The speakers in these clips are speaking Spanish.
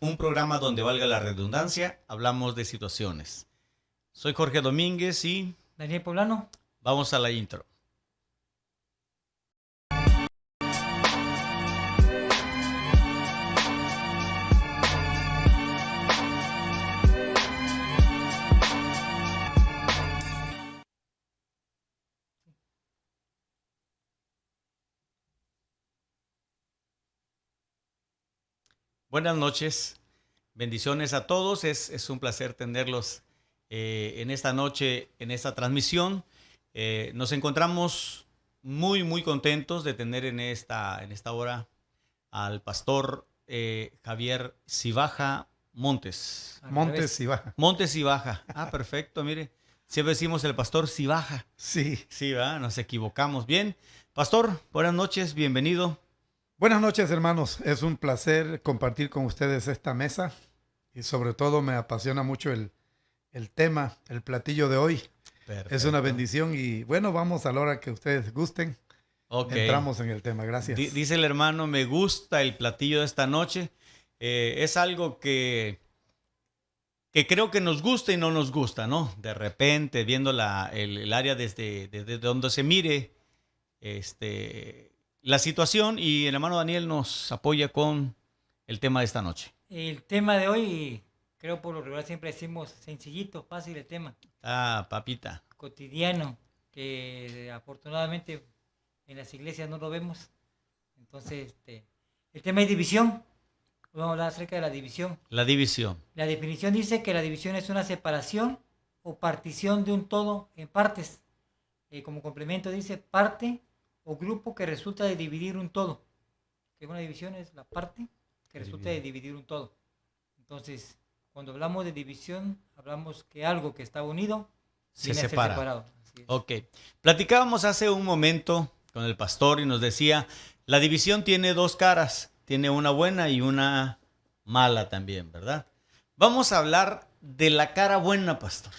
un programa donde valga la redundancia, hablamos de situaciones. Soy Jorge Domínguez y Daniel Poblano. Vamos a la intro. Buenas noches, bendiciones a todos, es un placer tenerlos en esta noche, en esta transmisión. Nos encontramos muy contentos de tener en esta hora al pastor Javier Cibaja Montes. Montes Cibaja. Montes Cibaja, perfecto, mire, siempre decimos el pastor Cibaja. Sí. Sí, ¿verdad? Nos equivocamos. Bien, pastor, buenas noches, bienvenido. Buenas noches, hermanos. Es un placer compartir con ustedes esta mesa y sobre todo me apasiona mucho el tema, el platillo de hoy. Perfecto. Es una bendición y bueno, vamos a la hora que ustedes gusten. Okay. Entramos en el tema. Gracias. Dice el hermano, me gusta el platillo de esta noche. Es algo que creo que nos gusta y no nos gusta, ¿no? De repente, viendo el área desde donde se mire, la situación, y el hermano Daniel nos apoya con el tema de esta noche. El tema de hoy, creo por lo regular siempre decimos sencillito, fácil el tema. Papita. Cotidiano, que afortunadamente en las iglesias no lo vemos. Entonces, el tema es división. Vamos a hablar acerca de la división. La división. La definición dice que la división es una separación o partición de un todo en partes. Como complemento dice parte o grupo que resulta de dividir un todo. Que una división es la parte que resulta de dividir un todo. Entonces, cuando hablamos de división, hablamos que algo que está unido se viene separa. A ser separado. Así es. Ok. Platicábamos hace un momento con el pastor y nos decía, la división tiene dos caras, tiene una buena y una mala también, ¿verdad? Vamos a hablar de la cara buena, pastor.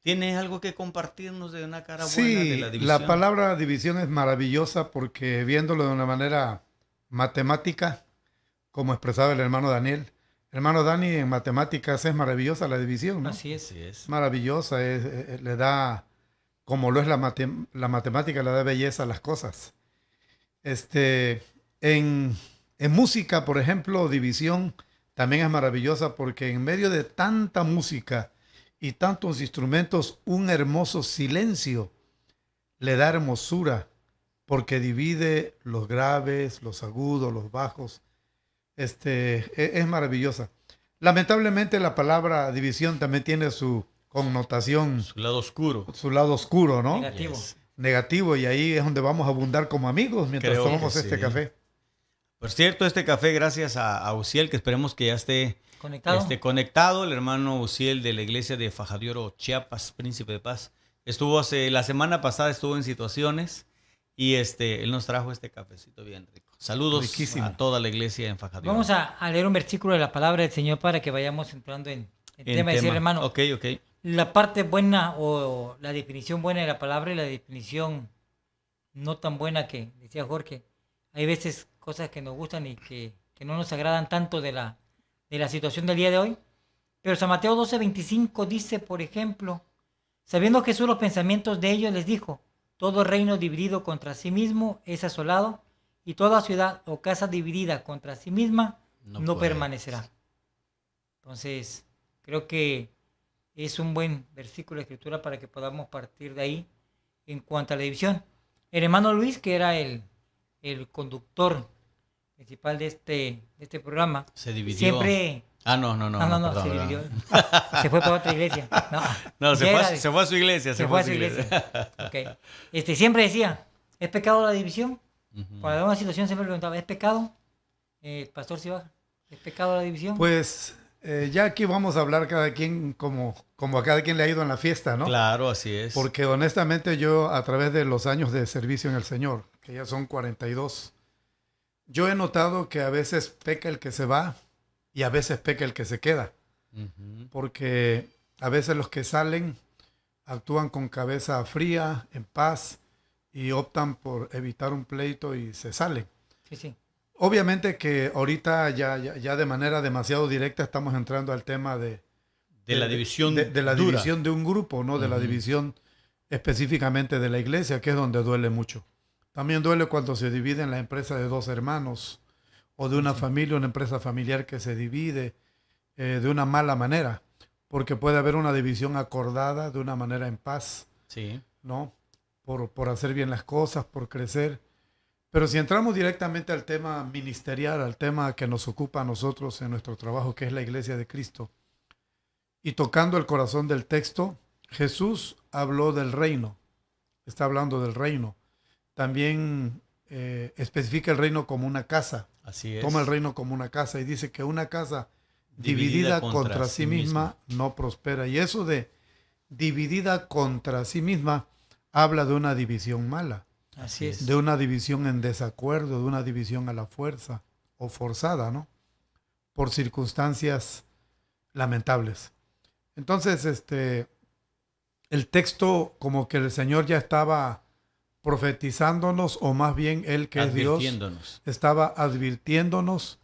¿Tiene algo que compartirnos de una cara buena de la división? La palabra división es maravillosa porque viéndolo de una manera matemática, como expresaba el hermano Daniel. Hermano Dani, en matemáticas es maravillosa la división, ¿no? Así es. Así es. Maravillosa, le da, como lo es la matemática, le da belleza a las cosas. En música, por ejemplo, división también es maravillosa porque en medio de tanta música y tantos instrumentos, un hermoso silencio le da hermosura porque divide los graves, los agudos, los bajos. Es maravillosa. Lamentablemente la palabra división también tiene su connotación. Su lado oscuro. Su lado oscuro, ¿no? Negativo. Yes. Negativo, y ahí es donde vamos a abundar como amigos mientras Creo tomamos que este sí. café. Por cierto, este café, gracias a Uciel, que esperemos que ya esté Conectado. el hermano Uciel de la iglesia de Faja de Oro, Chiapas, Príncipe de Paz. La semana pasada estuvo en situaciones y él nos trajo este cafecito bien rico. Saludos Riquísimo. a toda la iglesia en Faja de Oro. Vamos a leer un versículo de la palabra del Señor para que vayamos entrando en tema. Decir, hermano, Ok. la parte buena o la definición buena de la palabra y la definición no tan buena que decía Jorge. Hay veces cosas que nos gustan y que no nos agradan tanto de la situación del día de hoy. Pero San Mateo 12:25 dice, por ejemplo, sabiendo Jesús los pensamientos de ellos, les dijo, todo reino dividido contra sí mismo es asolado, y toda ciudad o casa dividida contra sí misma no permanecerá. Entonces, creo que es un buen versículo de escritura para que podamos partir de ahí en cuanto a la división. El hermano Luis, que era el conductor principal de este programa, Se dividió. siempre... No, perdón, se dividió. Se fue para otra iglesia. Se fue a su iglesia. Se fue a su iglesia. Okay. Siempre decía, ¿es pecado la división? Uh-huh. Cuando había una situación siempre preguntaba, ¿es pecado? Pastor Cibaja, ¿es pecado la división? Pues ya aquí vamos a hablar cada quien como a cada quien le ha ido en la fiesta, ¿no? Claro, así es. Porque honestamente yo, a través de los años de servicio en el Señor, que ya son 42, yo he notado que a veces peca el que se va y a veces peca el que se queda. Uh-huh. Porque a veces los que salen actúan con cabeza fría, en paz, y optan por evitar un pleito y se salen. Sí. Obviamente que ahorita ya de manera demasiado directa estamos entrando al tema De la división de la dura. división de un grupo, ¿no? De la Ujú. división específicamente de la iglesia, que es donde duele mucho. También duele cuando se divide en la empresa de dos hermanos o de una Sí. familia, una empresa familiar que se divide de una mala manera, porque puede haber una división acordada de una manera en paz, Sí. ¿no? Por hacer bien las cosas, por crecer. Pero si entramos directamente al tema ministerial, al tema que nos ocupa a nosotros en nuestro trabajo, que es la iglesia de Cristo, y tocando el corazón del texto, Jesús habló del reino, está hablando del reino. También especifica el reino como una casa, Así es. toma el reino como una casa y dice que una casa Dividida dividida contra sí misma no prospera. Y eso de dividida contra sí misma habla de una división mala, Así es. de una división en desacuerdo, de una división a la fuerza o forzada, ¿no? Por circunstancias lamentables. Entonces, el texto como que el Señor ya estaba profetizándonos, o más bien Él que es Dios, Advirtiéndonos. estaba advirtiéndonos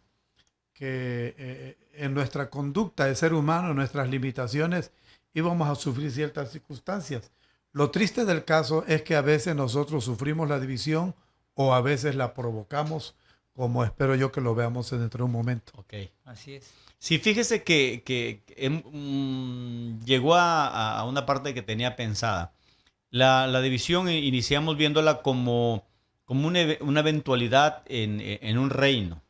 que en nuestra conducta de ser humano, en nuestras limitaciones, íbamos a sufrir ciertas circunstancias. Lo triste del caso es que a veces nosotros sufrimos la división o a veces la provocamos, como espero yo que lo veamos dentro de un momento. Ok. Así es. Sí, fíjese que llegó a una parte que tenía pensada. La división iniciamos viéndola como una eventualidad en un reino.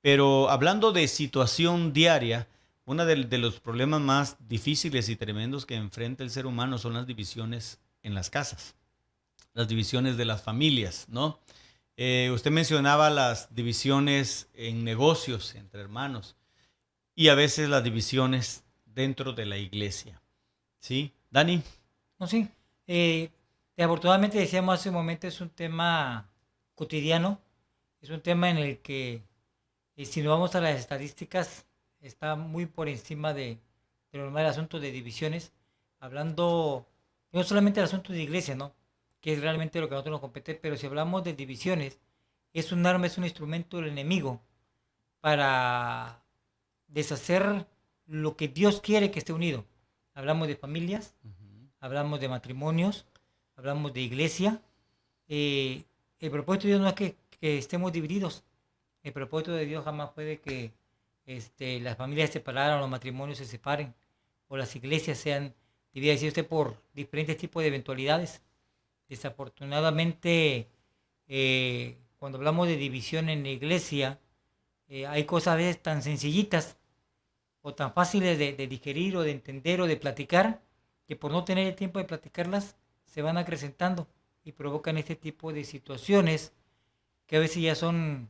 Pero hablando de situación diaria, uno de los problemas más difíciles y tremendos que enfrenta el ser humano son las divisiones en las casas, las divisiones de las familias, ¿no? Usted mencionaba las divisiones en negocios entre hermanos y a veces las divisiones dentro de la iglesia, ¿sí? Dani. No, sí. Afortunadamente decíamos hace un momento, es un tema cotidiano, es un tema en el que, si nos vamos a las estadísticas, está muy por encima de lo normal el asunto de divisiones, hablando no solamente del asunto de iglesia, ¿no? Que es realmente lo que a nosotros nos compete, pero si hablamos de divisiones, es un arma, es un instrumento del enemigo para deshacer lo que Dios quiere que esté unido. Hablamos de familias, hablamos de matrimonios, hablamos de iglesia. El propósito de Dios no es que estemos divididos. El propósito de Dios jamás fue de que las familias se separaran, los matrimonios se separen, o las iglesias sean divididas, decía usted, por diferentes tipos de eventualidades. Desafortunadamente, cuando hablamos de división en la iglesia, hay cosas a veces tan sencillitas o tan fáciles de digerir o de entender o de platicar, que por no tener el tiempo de platicarlas, se van acrecentando y provocan este tipo de situaciones que a veces ya son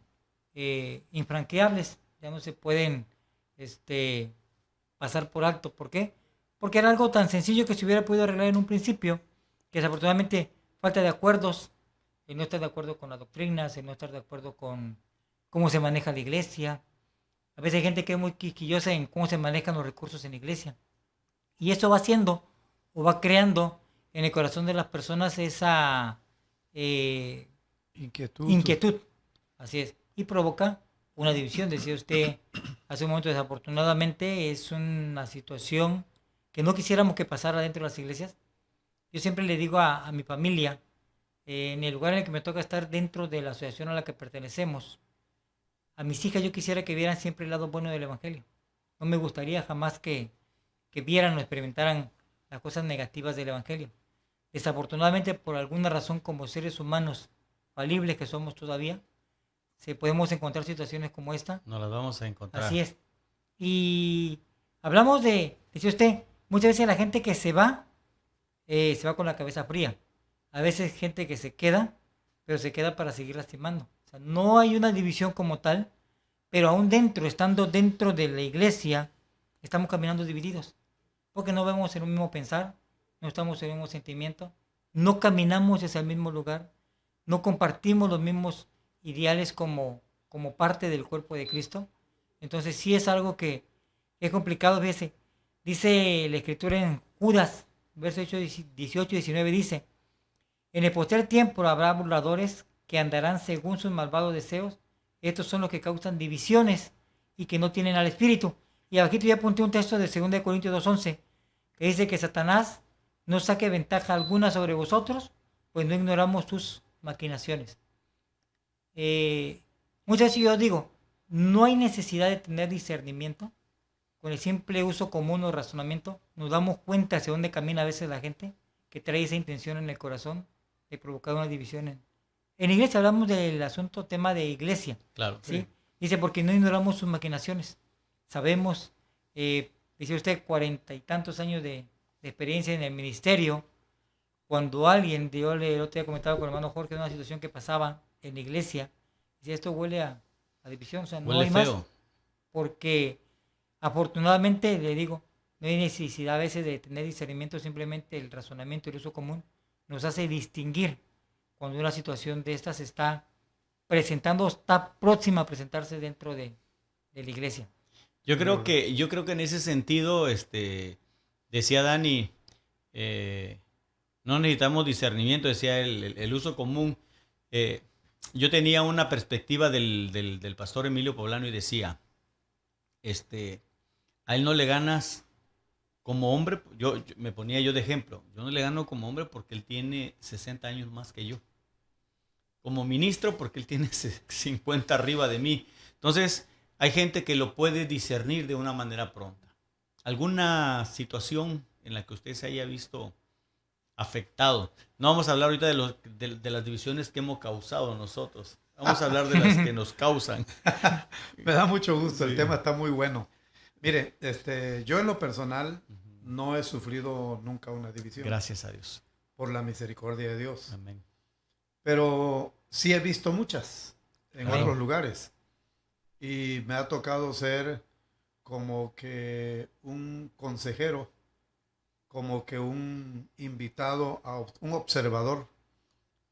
infranqueables, ya no se pueden pasar por alto. ¿Por qué? Porque era algo tan sencillo que se hubiera podido arreglar en un principio, que desafortunadamente falta de acuerdos, el no estar de acuerdo con las doctrinas, el no estar de acuerdo con cómo se maneja la iglesia. A veces hay gente que es muy quisquillosa en cómo se manejan los recursos en la iglesia. Y eso va haciendo o va creando en el corazón de las personas esa inquietud. Así es. Y provoca una división. Decía usted hace un momento, desafortunadamente es una situación que no quisiéramos que pasara dentro de las iglesias. Yo siempre le digo a mi familia, en el lugar en el que me toca estar dentro de la asociación a la que pertenecemos, a mis hijas yo quisiera que vieran siempre el lado bueno del evangelio. No me gustaría jamás que vieran o experimentaran las cosas negativas del evangelio. Desafortunadamente, por alguna razón, como seres humanos falibles que somos todavía, podemos encontrar situaciones como esta. No las vamos a encontrar. Así es. Y hablamos decía usted, muchas veces la gente que se va con la cabeza fría. A veces gente que se queda, pero se queda para seguir lastimando. O sea, no hay una división como tal, pero aún estando dentro de la iglesia, estamos caminando divididos. Porque no vemos el mismo pensar, no estamos en el mismo sentimiento, no caminamos hacia el mismo lugar, no compartimos los mismos ideales como parte del cuerpo de Cristo. Entonces sí es algo que es complicado. Fíjese, dice la escritura en Judas, versos 18 y 19, dice: en el postrer tiempo habrá burladores que andarán según sus malvados deseos Estos son los que causan divisiones y que no tienen al Espíritu. Y abajito ya apunté un texto de 2 Corintios 2:11, que dice que Satanás no saque ventaja alguna sobre vosotros, pues no ignoramos sus maquinaciones. Muchas veces yo digo, no hay necesidad de tener discernimiento. Con el simple uso común o razonamiento nos damos cuenta hacia dónde camina a veces la gente que trae esa intención en el corazón de provocar una división. En iglesia hablamos del asunto tema de iglesia. Claro. ¿Sí? Dice, porque no ignoramos sus maquinaciones. Sabemos, dice usted, 40 y tantos años de experiencia en el ministerio. Cuando alguien, yo el otro día comentaba con el hermano Jorge de una situación que pasaba en la iglesia, dice, esto huele a división, o sea, no Huele hay feo. más, porque afortunadamente, le digo, no hay necesidad a veces de tener discernimiento, simplemente el razonamiento y el uso común nos hace distinguir cuando una situación de estas está presentando, está próxima a presentarse dentro de la iglesia. Yo creo que en ese sentido, decía Dani, no necesitamos discernimiento, decía el uso común. Yo tenía una perspectiva del pastor Emilio Poblano y decía, a él no le ganas como hombre, me ponía yo de ejemplo, yo no le gano como hombre porque él tiene 60 años más que yo. Como ministro porque él tiene 50 arriba de mí. Entonces, hay gente que lo puede discernir de una manera pronta. ¿Alguna situación en la que usted se haya visto afectado? No vamos a hablar ahorita de las divisiones que hemos causado nosotros. Vamos a hablar de las que nos causan. Me da mucho gusto, Sí. el tema está muy bueno. Mire, yo en lo personal no he sufrido nunca una división. Gracias a Dios. Por la misericordia de Dios. Amén. Pero sí he visto muchas en Claro. otros lugares. Y me ha tocado ser como que un consejero, como que un invitado, un observador,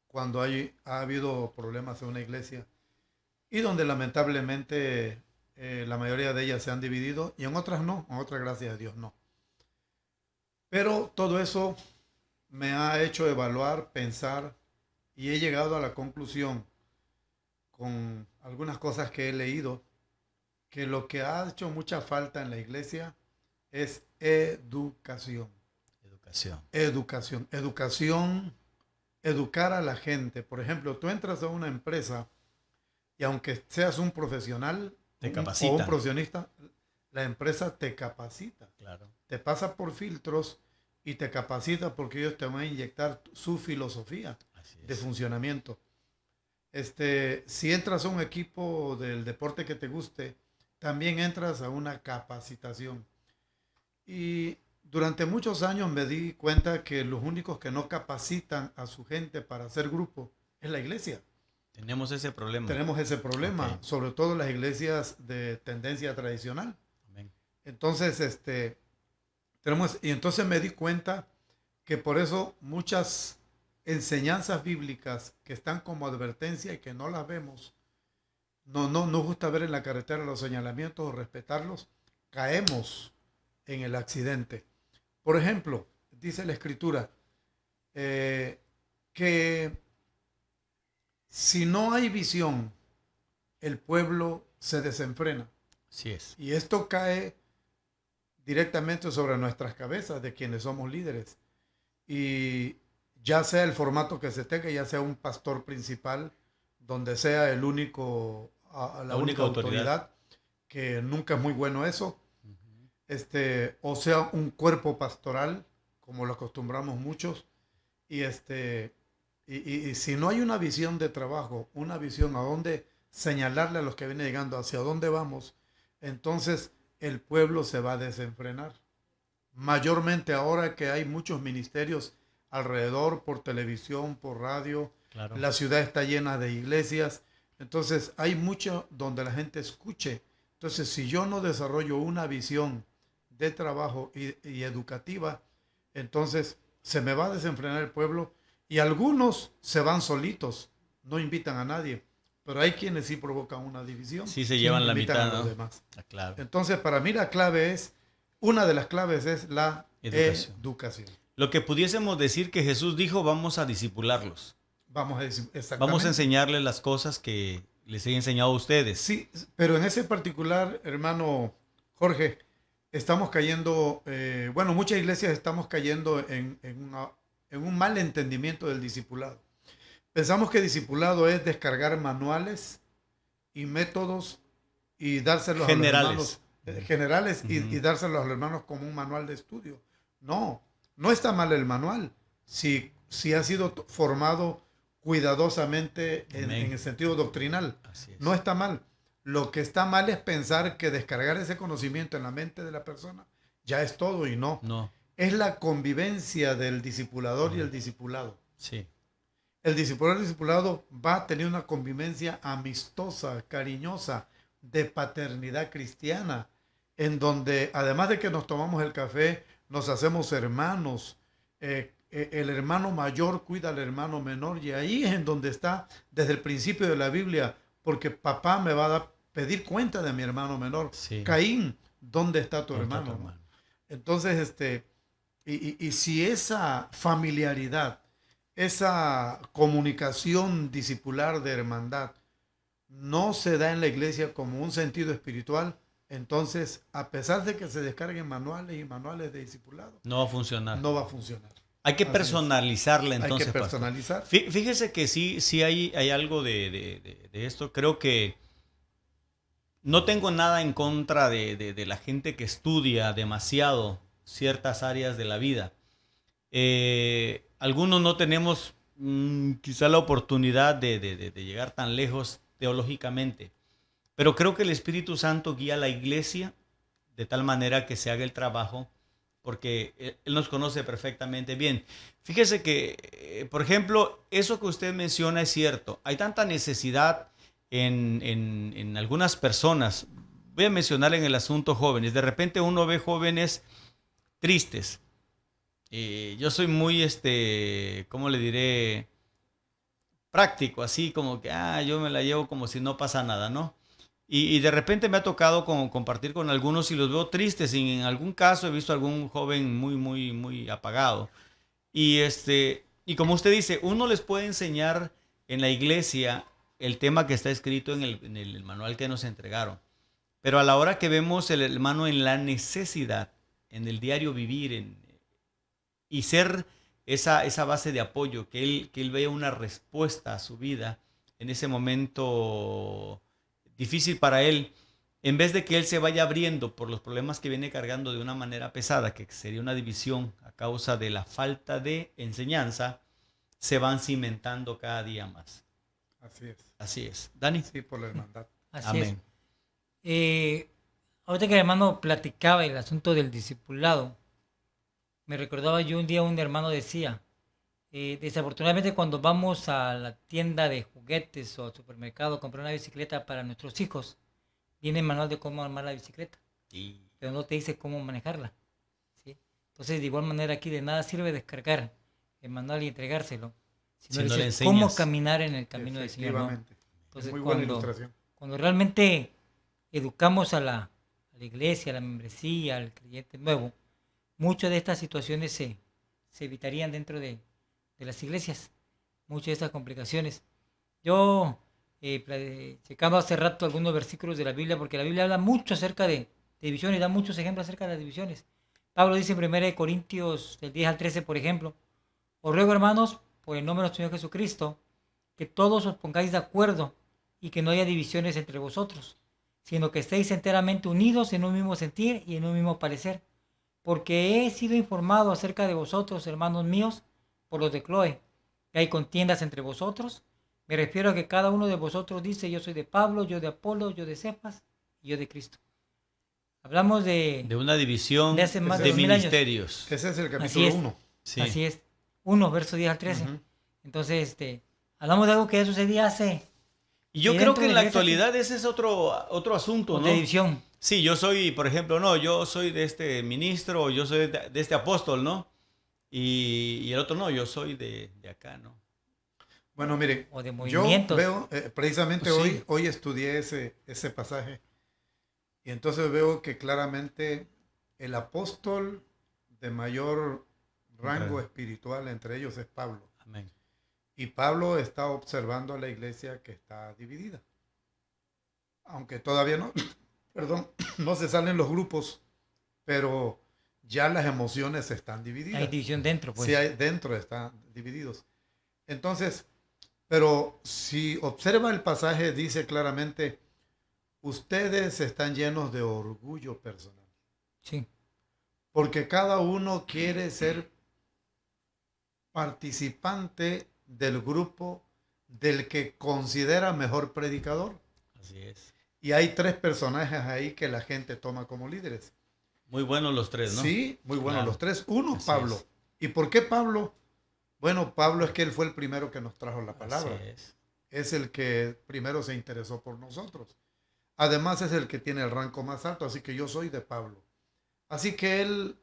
cuando ha habido problemas en una iglesia. Y donde lamentablemente la mayoría de ellas se han dividido y en otras no, en otras gracias a Dios no. Pero todo eso me ha hecho evaluar, pensar y he llegado a la conclusión con algunas cosas que he leído que lo que ha hecho mucha falta en la iglesia es educación. Educación. Educación, educar a la gente. Por ejemplo, tú entras a una empresa y aunque seas un profesional Te o capacita. un profesionista, la empresa te capacita. Claro. Te pasa por filtros y te capacita porque ellos te van a inyectar su filosofía Así de es. funcionamiento. Si entras a un equipo del deporte que te guste, también entras a una capacitación. Y durante muchos años me di cuenta que los únicos que no capacitan a su gente para hacer grupo es la iglesia. Tenemos ese problema. Tenemos ese problema, Ok. sobre todo las iglesias de tendencia tradicional. Amén. Entonces, y entonces me di cuenta que por eso muchas enseñanzas bíblicas que están como advertencia y que no las vemos, no nos gusta ver en la carretera los señalamientos o respetarlos, caemos en el accidente. Por ejemplo, dice la Escritura que si no hay visión, el pueblo se desenfrena. Así es. Y esto cae directamente sobre nuestras cabezas de quienes somos líderes. Y ya sea el formato que se tenga, ya sea un pastor principal, donde sea el único, la única autoridad, que nunca es muy bueno eso, o sea un cuerpo pastoral, como lo acostumbramos muchos, y si no hay una visión de trabajo, una visión a dónde señalarle a los que vienen llegando hacia dónde vamos, entonces el pueblo se va a desenfrenar. Mayormente ahora que hay muchos ministerios alrededor, por televisión, por radio, Claro. la ciudad está llena de iglesias, entonces hay mucho donde la gente escuche. Entonces, si yo no desarrollo una visión de trabajo y educativa, entonces se me va a desenfrenar el pueblo y algunos se van solitos, no invitan a nadie, pero hay quienes sí provocan una división. Sí se llevan la invitan mitad, a los ¿no? demás. Ah, claro. Entonces, para mí la clave es, una de las claves es la Educación. educación. Lo que pudiésemos decir que Jesús dijo, vamos a discipularlos. Vamos a decir exactamente. Vamos a enseñarles las cosas que les he enseñado a ustedes. Sí, pero en ese particular, hermano Jorge, estamos cayendo, bueno, muchas iglesias estamos cayendo en un mal entendimiento del discipulado. Pensamos que discipulado es descargar manuales y métodos y dárselos Generales. a los hermanos generales y dárselos a los hermanos como un manual de estudio. No, no está mal el manual si ha sido formado cuidadosamente en el sentido doctrinal. Así es. No está mal. Lo que está mal es pensar que descargar ese conocimiento en la mente de la persona ya es todo y no. No, Es la convivencia del discipulador y el discipulado. sí. El discipulador y el discipulado va a tener una convivencia amistosa, cariñosa, de paternidad cristiana, en donde además de que nos tomamos el café, nos hacemos hermanos. El hermano mayor cuida al hermano menor y ahí es en donde está desde el principio de la Biblia, porque papá me va a pedir cuenta de mi hermano menor. Sí. Caín, ¿dónde está tu ¿Dónde está hermano? tu hermano? Entonces, y si esa familiaridad, esa comunicación discipular de hermandad no se da en la iglesia como un sentido espiritual, entonces, a pesar de que se descarguen manuales y manuales de discipulado, No va a funcionar. no va a funcionar. Hay que Así personalizarla es. entonces, Hay que pastor. personalizar. Fíjese que sí hay algo de esto. Creo que no tengo nada en contra de la gente que estudia demasiado ciertas áreas de la vida. Algunos no tenemos quizá la oportunidad de llegar tan lejos teológicamente, pero creo que el Espíritu Santo guía a la iglesia de tal manera que se haga el trabajo, porque Él nos conoce perfectamente bien. Fíjese que, por ejemplo, eso que usted menciona es cierto. Hay tanta necesidad en algunas personas. Voy a mencionar en el asunto jóvenes. De repente uno ve jóvenes tristes. Yo soy muy, ¿cómo le diré? Práctico, así como que, yo me la llevo como si no pasa nada, ¿no? Y de repente me ha tocado compartir con algunos y los veo tristes. Y en algún caso he visto a algún joven muy apagado. Y como usted dice, uno les puede enseñar en la iglesia el tema que está escrito en el manual que nos entregaron. Pero a la hora que vemos el hermano en la necesidad, en el diario vivir, y ser esa base de apoyo, que él vea una respuesta a su vida en ese momento difícil para él, en vez de que él se vaya abriendo por los problemas que viene cargando de una manera pesada, que sería una división a causa de la falta de enseñanza, se van cimentando cada día más. Así es. Así es. Dani. Sí, por la hermandad. Así Amén. es. Ahorita que el hermano platicaba el asunto del discipulado, me recordaba yo un día un hermano decía, desafortunadamente cuando vamos a la tienda de juguetes o al supermercado a comprar una bicicleta para nuestros hijos, viene el manual de cómo armar la bicicleta, pero no te dice cómo manejarla, ¿sí? Entonces de igual manera aquí de nada sirve descargar el manual y entregárselo, si no le dices cómo caminar en el camino del Señor, ¿no? Entonces muy buena ilustración. Cuando realmente educamos a la iglesia, a la membresía, al creyente nuevo, muchas de estas situaciones se evitarían dentro de las iglesias, muchas de estas complicaciones. Yo, checando hace rato algunos versículos de la Biblia, porque la Biblia habla mucho acerca de divisiones, da muchos ejemplos acerca de las divisiones. Pablo dice en 1 Corintios del 10 al 13, por ejemplo, os ruego, hermanos, por el nombre de nuestro Señor Jesucristo, que todos os pongáis de acuerdo y que no haya divisiones entre vosotros, sino que estéis enteramente unidos en un mismo sentir y en un mismo parecer. Porque he sido informado acerca de vosotros, hermanos míos, por los de Cloé, que hay contiendas entre vosotros. Me refiero a que cada uno de vosotros dice, yo soy de Pablo, yo de Apolo, yo de Cefas y yo de Cristo. Hablamos de una división de hace más de de 2000 años. ministerios. Ese es el capítulo 1. Sí. Así es. 1, verso 10 al 13. Entonces, hablamos de algo que ya sucedía hace... Y yo creo que en la actualidad ese es otro asunto, ¿no? De división. Sí, yo soy, por ejemplo, no, yo soy de este ministro, o yo soy de este apóstol, ¿no? Y el otro no, yo soy de acá, ¿no? Bueno, mire, O de yo movimientos. veo, precisamente Pues sí. hoy estudié ese pasaje y entonces veo que claramente el apóstol de mayor rango espiritual entre ellos es Pablo. Amén. Y Pablo está observando a la iglesia que está dividida. aunque todavía no, perdón, no se salen los grupos, pero ya las emociones están divididas. Hay división dentro, pues. Sí, hay, dentro están divididos. Entonces, pero si observa el pasaje, dice claramente, ustedes están llenos de orgullo personal, Sí, porque cada uno quiere ser participante del grupo del que considera mejor predicador. Así es. Y hay tres personajes ahí que la gente toma como líderes. Muy buenos los tres, ¿no? Sí, muy buenos Claro. los tres. Uno, Así Pablo. es. ¿Y por qué Pablo? Bueno, Pablo es que él fue el primero que nos trajo la palabra. Así es. Es el que primero se interesó por nosotros. Además es el que tiene el rango más alto, así que yo soy de Pablo. Así que él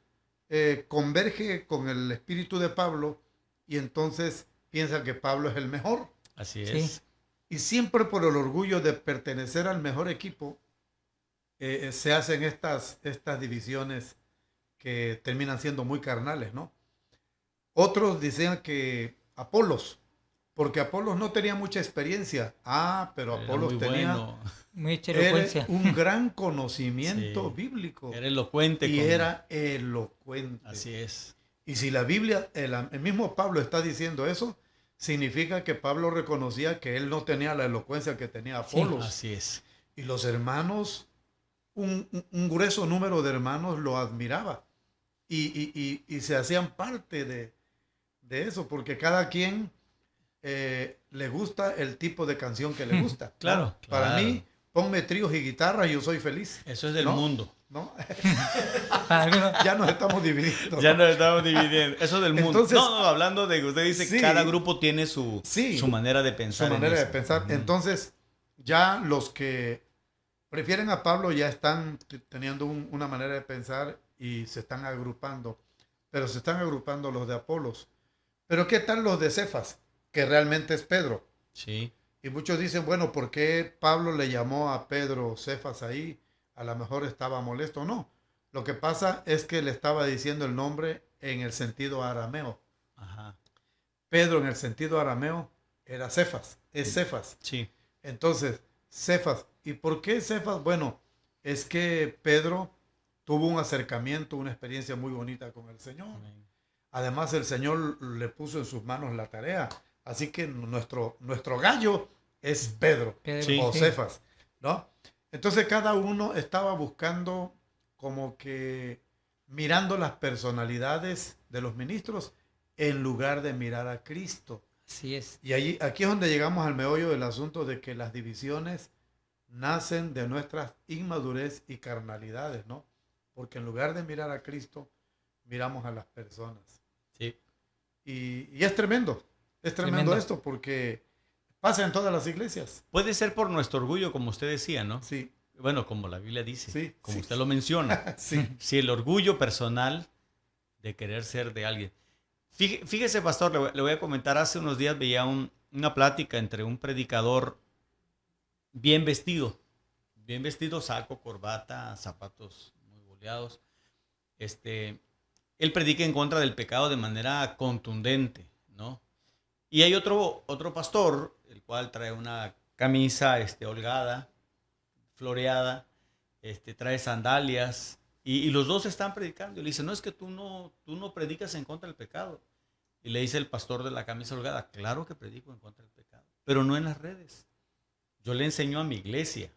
converge con el espíritu de Pablo y entonces piensa que Pablo es el mejor. Así Sí. es. Y siempre por el orgullo de pertenecer al mejor equipo, se hacen estas divisiones que terminan siendo muy carnales, ¿no? Otros decían que Apolos, porque Apolos no tenía mucha experiencia. Ah, pero Era Apolos muy tenía bueno. mucha era elocuencia. un gran conocimiento Sí. bíblico Era elocuente. y con- era elocuente. Así es. Y si la Biblia, el mismo Pablo está diciendo eso, significa que Pablo reconocía que él no tenía la elocuencia que tenía Sí. Apolos. Así es. Y los hermanos, un grueso número de hermanos lo admiraba. Y se hacían parte de eso, porque cada quien le gusta el tipo de canción que le gusta. Claro, Para claro. mí, ponme tríos y guitarras y yo soy feliz. Eso es del ¿No? mundo. ¿No? Para algunos, Ya nos estamos dividiendo. Ya nos estamos dividiendo. Eso del mundo. Entonces- no, hablando de que usted dice Sí. cada grupo tiene su, Sí. su manera de Su pensar. en manera de eso. pensar. Ujú. Entonces, ya los que prefieren a Pablo ya están teniendo una manera de pensar y se están agrupando. Pero se están agrupando los de Apolos. Pero ¿qué tal los de Cefas? Que realmente es Pedro. Sí. Y muchos dicen, bueno, ¿por qué Pablo le llamó a Pedro Cefas ahí? A lo mejor estaba molesto. No. Lo que pasa es que le estaba diciendo el nombre en el sentido arameo. Ajá. Pedro en el sentido arameo era Cefas. Es Cefas. Sí. Entonces, Cefas. ¿Y por qué Cefas? Bueno, es que Pedro tuvo un acercamiento, una experiencia muy bonita con el Señor. Amén. Además, el Señor le puso en sus manos la tarea. Así que nuestro gallo es Pedro Pedro, Sí. o sí. Cefas, ¿no? Entonces, cada uno estaba buscando como que mirando las personalidades de los ministros en lugar de mirar a Cristo. Así es. Y aquí es donde llegamos al meollo del asunto de que las divisiones nacen de nuestras inmadurez y carnalidades, ¿no? Porque en lugar de mirar a Cristo, miramos a las personas. Sí. Y es tremendo Tremendo. esto porque pasa en todas las iglesias. Puede ser por nuestro orgullo, como usted decía, ¿no? Sí, Bueno, como la Biblia dice, Sí, como sí. usted lo menciona. sí. Sí, el orgullo personal de querer ser de alguien. Fíjese, pastor, le voy a comentar, hace unos días veía una plática entre un predicador bien vestido, saco, corbata, zapatos muy boleados. Él predica en contra del pecado de manera contundente, ¿no? Y hay otro pastor, el cual trae una camisa holgada, floreada, trae sandalias, y los dos están predicando. Y le dice, no, es que tú no predicas en contra del pecado. Y le dice el pastor de la camisa holgada, claro que predico en contra del pecado, pero no en las redes. Yo le enseño a mi iglesia.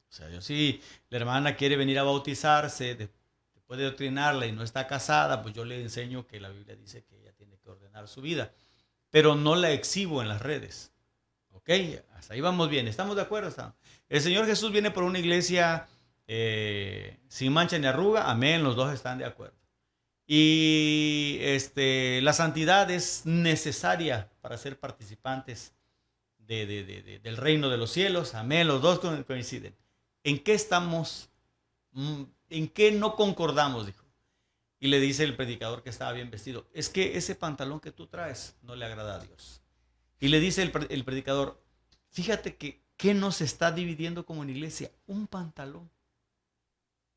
O sea, yo si la hermana quiere venir a bautizarse, después de doctrinarla y no está casada, pues yo le enseño que la Biblia dice que ella tiene que ordenar su vida. Pero no la exhibo en las redes. ¿Ok? Hasta ahí vamos bien. ¿Estamos de acuerdo? ¿Estamos? El Señor Jesús viene por una iglesia sin mancha ni arruga. Amén. Los dos están de acuerdo. Y la santidad es necesaria para ser participantes del reino de los cielos. Amén. Los dos coinciden. ¿En qué estamos? ¿En qué no concordamos? Dijo. Y le dice el predicador que estaba bien vestido, es que ese pantalón que tú traes no le agrada a Dios. Y le dice el predicador, fíjate que ¿qué nos está dividiendo como en iglesia? Un pantalón.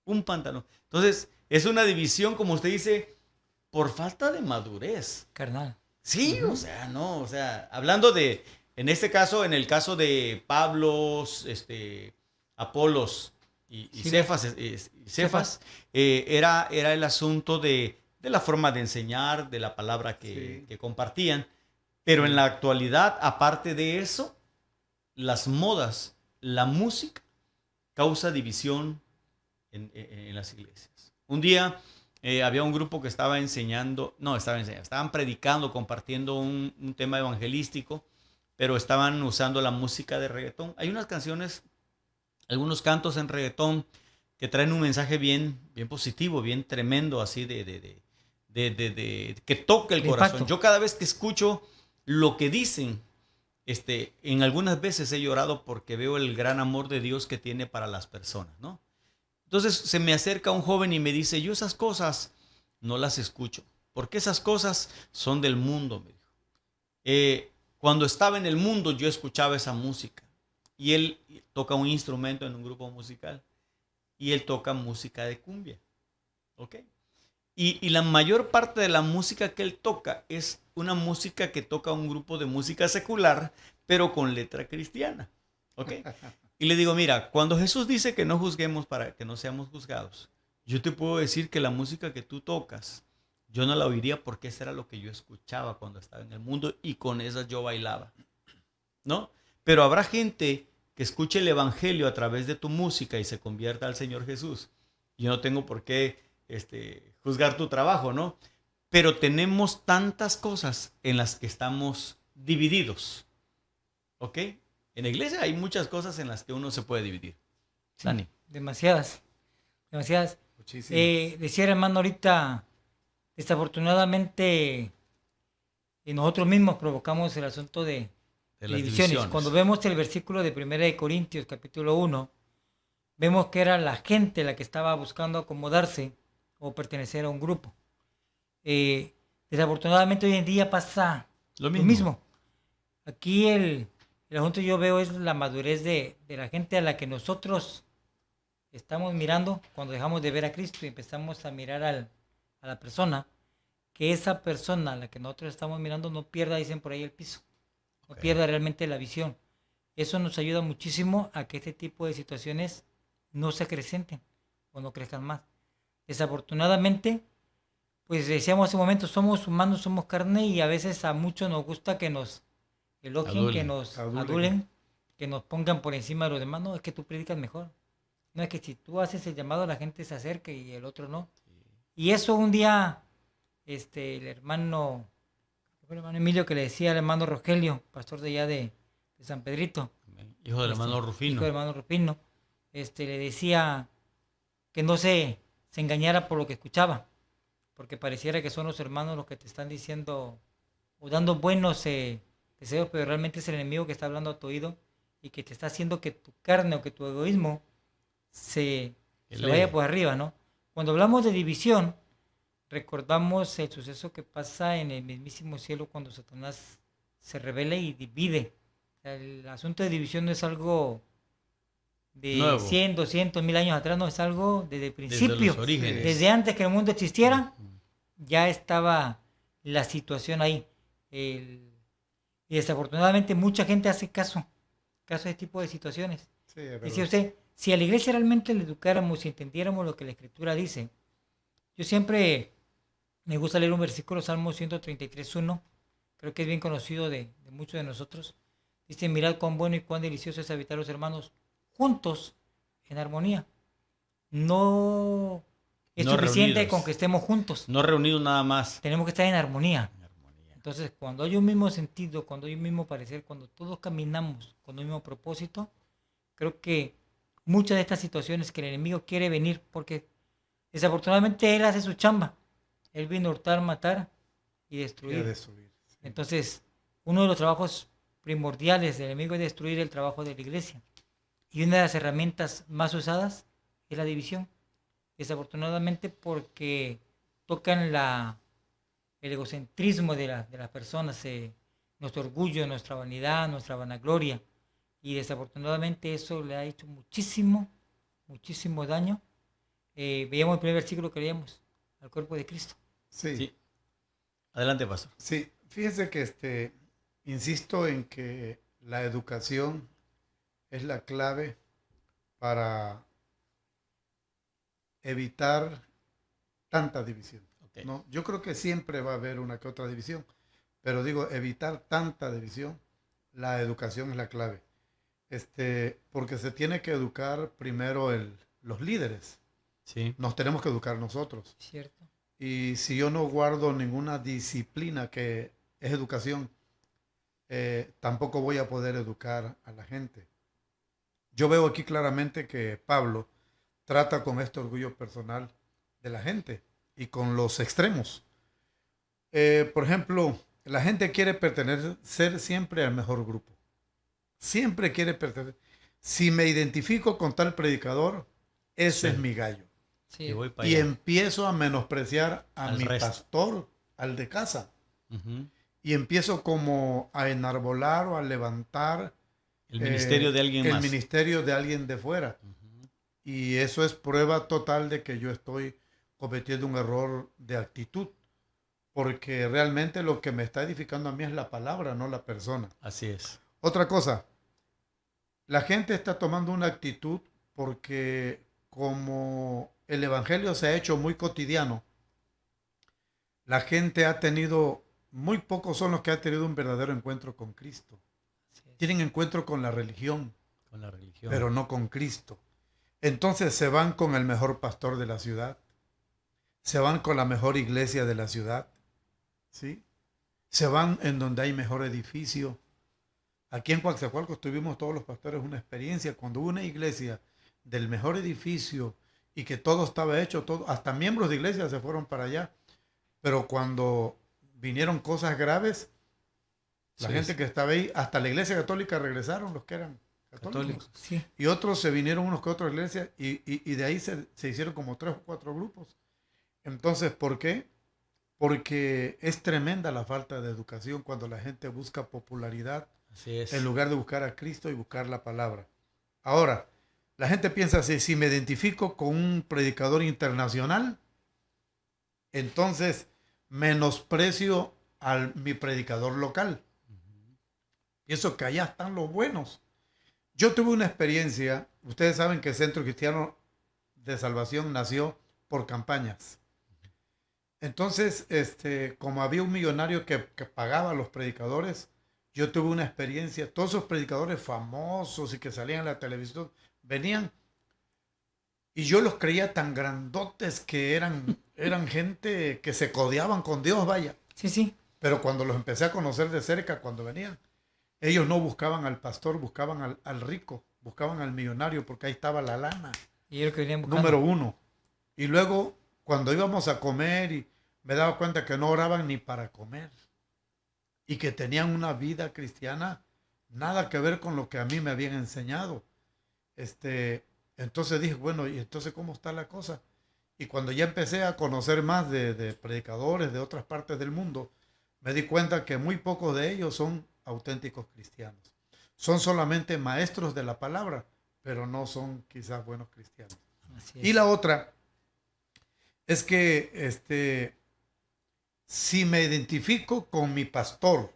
Un pantalón. Entonces, es una división, como usted dice, por falta de madurez. Carnal. Sí, o sea, no, o sea, hablando de, en este caso, en el caso de Pablo, Apolos y Sí, Cefas, era el asunto de la forma de enseñar, de la palabra Sí. que compartían. Pero en la actualidad, aparte de eso, las modas, la música, causa división en las iglesias. Un día había un grupo que estaba enseñando, no, estaban predicando, compartiendo un tema evangelístico, pero estaban usando la música de reggaetón. Hay unas canciones, algunos cantos en reggaetón que traen un mensaje bien, bien positivo, bien tremendo, así que toca el de corazón. impacto. Yo cada vez que escucho lo que dicen, en algunas veces he llorado porque veo el gran amor de Dios que tiene para las personas, ¿no? Entonces se me acerca un joven y me dice, yo esas cosas no las escucho, porque esas cosas son del mundo, me dijo. Cuando estaba en el mundo yo escuchaba esa música y él toca un instrumento en un grupo musical y él toca música de cumbia, ¿ok? Y la mayor parte de la música que él toca es una música que toca un grupo de música secular, pero con letra cristiana, ¿ok? Y le digo, mira, cuando Jesús dice que no juzguemos para que no seamos juzgados, yo te puedo decir que la música que tú tocas, yo no la oiría porque eso era lo que yo escuchaba cuando estaba en el mundo y con esas yo bailaba, ¿no? Pero habrá gente que escuche el evangelio a través de tu música y se convierta al Señor Jesús. Yo no tengo por qué juzgar tu trabajo, ¿no? Pero tenemos tantas cosas en las que estamos divididos, ¿ok? En la iglesia hay muchas cosas en las que uno se puede dividir. Sí, Dani. demasiadas, demasiadas. Muchísimo. Decía el hermano ahorita, desafortunadamente, nosotros mismos provocamos el asunto de De las divisiones. divisiones. Cuando vemos el versículo de 1 de Corintios, capítulo 1, vemos que era la gente la que estaba buscando acomodarse o pertenecer a un grupo. Desafortunadamente hoy en día pasa Lo lo mismo. Aquí el asunto yo veo es la madurez de la gente a la que nosotros estamos mirando cuando dejamos de ver a Cristo y empezamos a mirar a la persona, que esa persona a la que nosotros estamos mirando no pierda, dicen por ahí, el piso, no Ok. pierda realmente la visión. Eso nos ayuda muchísimo a que este tipo de situaciones no se acrecenten o no crezcan más. Desafortunadamente, pues decíamos hace un momento, somos humanos, somos carne y a veces a muchos nos gusta que nos elogien, que Adulen. nos Adulen. adulen, que nos pongan por encima de los demás. No, es que tú predicas mejor. No, es que si tú haces el llamado la gente se acerca y el otro no. Y eso un día, el hermano Emilio que le decía al hermano Rogelio, pastor de allá de San Pedrito, Hijo del hermano hijo Rufino. del hermano Rufino, le decía que no se engañara por lo que escuchaba, porque pareciera que son los hermanos los que te están diciendo o dando buenos deseos, pero realmente es el enemigo que está hablando a tu oído y que te está haciendo que tu carne o que tu egoísmo se vaya por arriba, ¿no? Cuando hablamos de división, recordamos el suceso que pasa en el mismísimo cielo cuando Satanás se revela y divide. O sea, el asunto de división no es algo de Nuevo. 100, 200, 1000 años atrás, no, es algo desde el principio. Desde los orígenes. Desde antes que el mundo existiera, ya estaba la situación ahí. Y desafortunadamente mucha gente hace caso a este tipo de situaciones. Sí, es Decía verdad. usted, si a la iglesia realmente le educáramos y entendiéramos lo que la Escritura dice, yo siempre me gusta leer un versículo, Salmo 133:1, creo que es bien conocido de muchos de nosotros. Dice, mirad cuán bueno y cuán delicioso es habitar los hermanos juntos en armonía. No es No suficiente reunidos. con que estemos juntos, No reunidos nada más. tenemos que estar en armonía. En armonía. Entonces, cuando hay un mismo sentido, cuando hay un mismo parecer, cuando todos caminamos con un mismo propósito, creo que muchas de estas situaciones que el enemigo quiere venir, porque desafortunadamente él hace su chamba. Él vino a hurtar, matar y destruir. Destruir. Sí. Entonces, uno de los trabajos primordiales del enemigo es destruir el trabajo de la iglesia. Y una de las herramientas más usadas es la división. Desafortunadamente porque tocan el egocentrismo de las personas, nuestro orgullo, nuestra vanidad, nuestra vanagloria. Y desafortunadamente eso le ha hecho muchísimo, muchísimo daño. Veíamos el primer versículo que leíamos, al cuerpo de Cristo. Sí. Sí. Adelante, pastor. Sí, fíjese que insisto en que la educación es la clave para evitar tanta división. Ok. ¿No? Yo creo que siempre va a haber una que otra división, pero digo, evitar tanta división, la educación es la clave. Porque se tiene que educar primero los líderes. Sí. Nos tenemos que educar nosotros. ¿Cierto? Y si yo no guardo ninguna disciplina que es educación, tampoco voy a poder educar a la gente. Yo veo aquí claramente que Pablo trata con este orgullo personal de la gente y con los extremos. Por ejemplo, la gente quiere pertenecer siempre al mejor grupo. Siempre quiere pertenecer. Si me identifico con tal predicador, ese Sí. es mi gallo. Sí. Y voy para Y allá. empiezo a menospreciar a Al mi resto. pastor, al de casa. Ujú. Y empiezo como a enarbolar o a levantar El ministerio de alguien el más. ministerio de alguien de fuera. Ujú. Y eso es prueba total de que yo estoy cometiendo un error de actitud. Porque realmente lo que me está edificando a mí es la palabra, no la persona. Así es. Otra cosa, la gente está tomando una actitud porque como el evangelio se ha hecho muy cotidiano, la gente ha tenido, muy pocos son los que han tenido un verdadero encuentro con Cristo. Así es. Tienen encuentro con la religión, Con la religión. pero no con Cristo. Entonces se van con el mejor pastor de la ciudad, se van con la mejor iglesia de la ciudad, ¿sí? Se van en donde hay mejor edificio. Aquí en Coatzacoalcos tuvimos todos los pastores una experiencia cuando hubo una iglesia del mejor edificio y que todo estaba hecho, todo, hasta miembros de iglesia se fueron para allá. Pero cuando vinieron cosas graves, la Sí, gente sí. que estaba ahí, hasta la iglesia católica regresaron los que eran católicos. Católicos. Sí. Y otros se vinieron unos que otras iglesias y de ahí se hicieron como 3 o 4 grupos. Entonces, ¿por qué? Porque es tremenda la falta de educación cuando la gente busca popularidad Así es. en lugar de buscar a Cristo y buscar la palabra. Ahora, la gente piensa así, si me identifico con un predicador internacional, entonces menosprecio a mi predicador local. Ujú. Pienso que allá están los buenos. Yo tuve una experiencia, ustedes saben que el Centro Cristiano de Salvación nació por campañas. Entonces, como había un millonario que pagaba a los predicadores, yo tuve una experiencia, todos esos predicadores famosos y que salían en la televisión, venían y yo los creía tan grandotes que eran gente que se codeaban con Dios, vaya. Sí, sí. Pero cuando los empecé a conocer de cerca, cuando venían, ellos no buscaban al pastor, buscaban al rico, buscaban al millonario, porque ahí estaba la lana, Y ellos que venían buscando. número uno. Y luego, cuando íbamos a comer, y me daba cuenta que no oraban ni para comer. Y que tenían una vida cristiana nada que ver con lo que a mí me habían enseñado. Entonces dije, bueno, ¿y entonces cómo está la cosa? Y cuando ya empecé a conocer más de predicadores de otras partes del mundo, me di cuenta que muy pocos de ellos son auténticos cristianos. Son solamente maestros de la palabra, pero no son quizás buenos cristianos. Así Y es. la otra es que si me identifico con mi pastor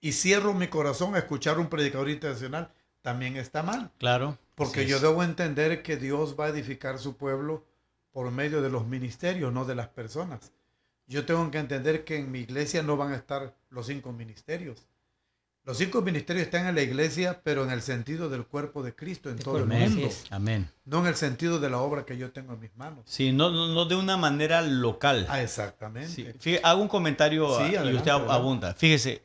y cierro mi corazón a escuchar un predicador internacional, también está mal. Claro. Porque así yo es. debo entender que Dios va a edificar su pueblo por medio de los ministerios, no de las personas. Yo tengo que entender que en mi iglesia no van a estar los 5 ministerios. Los 5 ministerios están en la iglesia, pero en el sentido del cuerpo de Cristo en Del todo el cuerpo, así mundo. es. Amén. No en el sentido de la obra que yo tengo en mis manos. Sí, no de una manera local. Ah, exactamente. Sí, hago un comentario Sí, y adelante, usted adelante. abunda. Fíjese,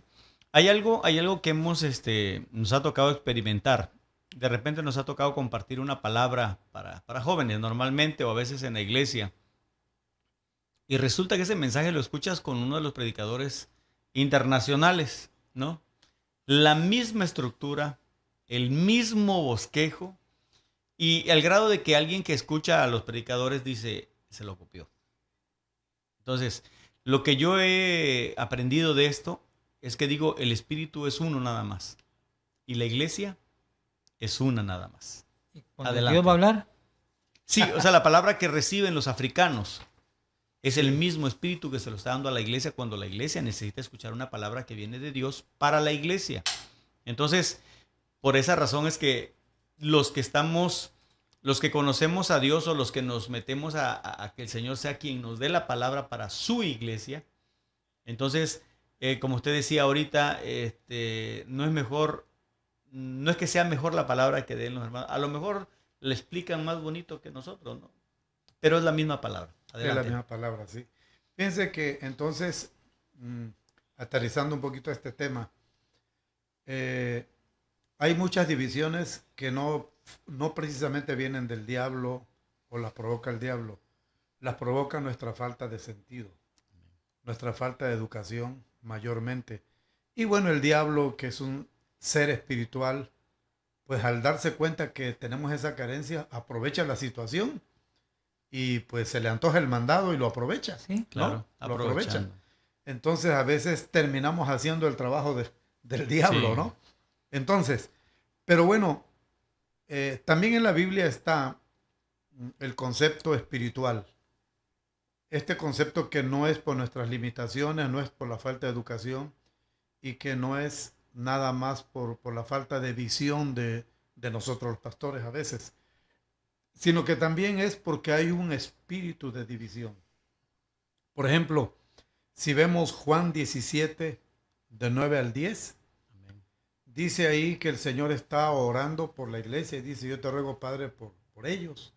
hay algo que nos ha tocado experimentar. De repente nos ha tocado compartir una palabra para jóvenes, normalmente o a veces en la iglesia. Y resulta que ese mensaje lo escuchas con uno de los predicadores internacionales, ¿no? La misma estructura, el mismo bosquejo, y al grado de que alguien que escucha a los predicadores dice, se lo copió. Entonces, lo que yo he aprendido de esto es que digo, el espíritu es uno nada más. Y la iglesia es una nada más. Y cuando Adelante. Dios va a hablar, Sí, o sea, la palabra que reciben los africanos es el mismo espíritu que se lo está dando a la iglesia cuando la iglesia necesita escuchar una palabra que viene de Dios para la iglesia. Entonces, por esa razón es que los que estamos los que conocemos a Dios o los que nos metemos a que el Señor sea quien nos dé la palabra para su iglesia, entonces, como usted decía ahorita, no es mejor, no es que sea mejor la palabra que den los hermanos, a lo mejor le explican más bonito que nosotros, ¿no? Pero es la misma palabra. Adelante. Es la misma palabra, sí. Fíjense que entonces, aterrizando un poquito a este tema, hay muchas divisiones que no precisamente vienen del diablo o las provoca el diablo, las provoca nuestra falta de sentido, nuestra falta de educación mayormente. Y bueno, el diablo, que es un ser espiritual, pues al darse cuenta que tenemos esa carencia, aprovecha la situación y pues se le antoja el mandado y lo aprovecha. Sí, Claro, ¿no? Lo aprovecha. aprovechando. Entonces a veces terminamos haciendo el trabajo del diablo, Sí. ¿no? Entonces, pero bueno, también en la Biblia está el concepto espiritual. Este concepto que no es por nuestras limitaciones, no es por la falta de educación y que no es nada más por la falta de visión de nosotros los pastores a veces, sino que también es porque hay un espíritu de división. Por ejemplo, si vemos Juan 17, de 9 al 10, Amén. dice ahí que el Señor está orando por la iglesia y dice, yo te ruego, Padre, por ellos.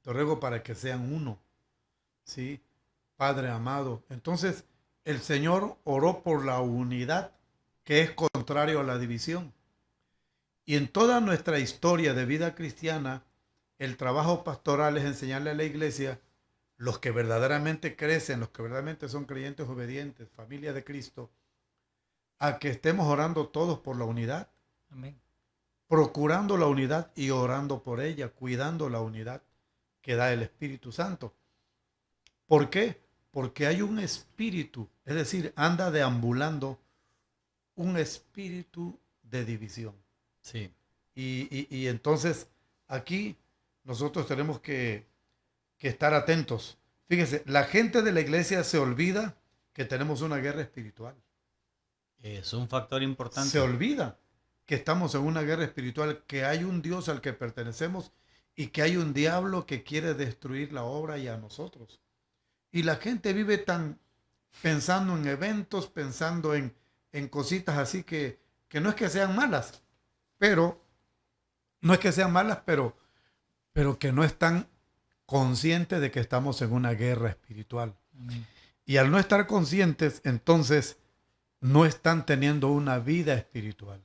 Te ruego para que sean uno. ¿Sí? Padre amado. Entonces, el Señor oró por la unidad, que es contrario a la división. Y en toda nuestra historia de vida cristiana, el trabajo pastoral es enseñarle a la iglesia, los que verdaderamente crecen, los que verdaderamente son creyentes obedientes, familia de Cristo, a que estemos orando todos por la unidad, amén. procurando la unidad y orando por ella, cuidando la unidad que da el Espíritu Santo. ¿Por qué? Porque hay un espíritu, es decir, anda deambulando un espíritu de división. Sí. Y entonces aquí nosotros tenemos que estar atentos. Fíjese, la gente de la iglesia se olvida que tenemos una guerra espiritual. Es un factor importante. Se olvida que estamos en una guerra espiritual, que hay un Dios al que pertenecemos y que hay un diablo que quiere destruir la obra y a nosotros. Y la gente vive tan pensando en eventos, pensando en cositas así que no es que sean malas, pero que no están conscientes de que estamos en una guerra espiritual. Amén. Y al no estar conscientes, entonces no están teniendo una vida espiritual.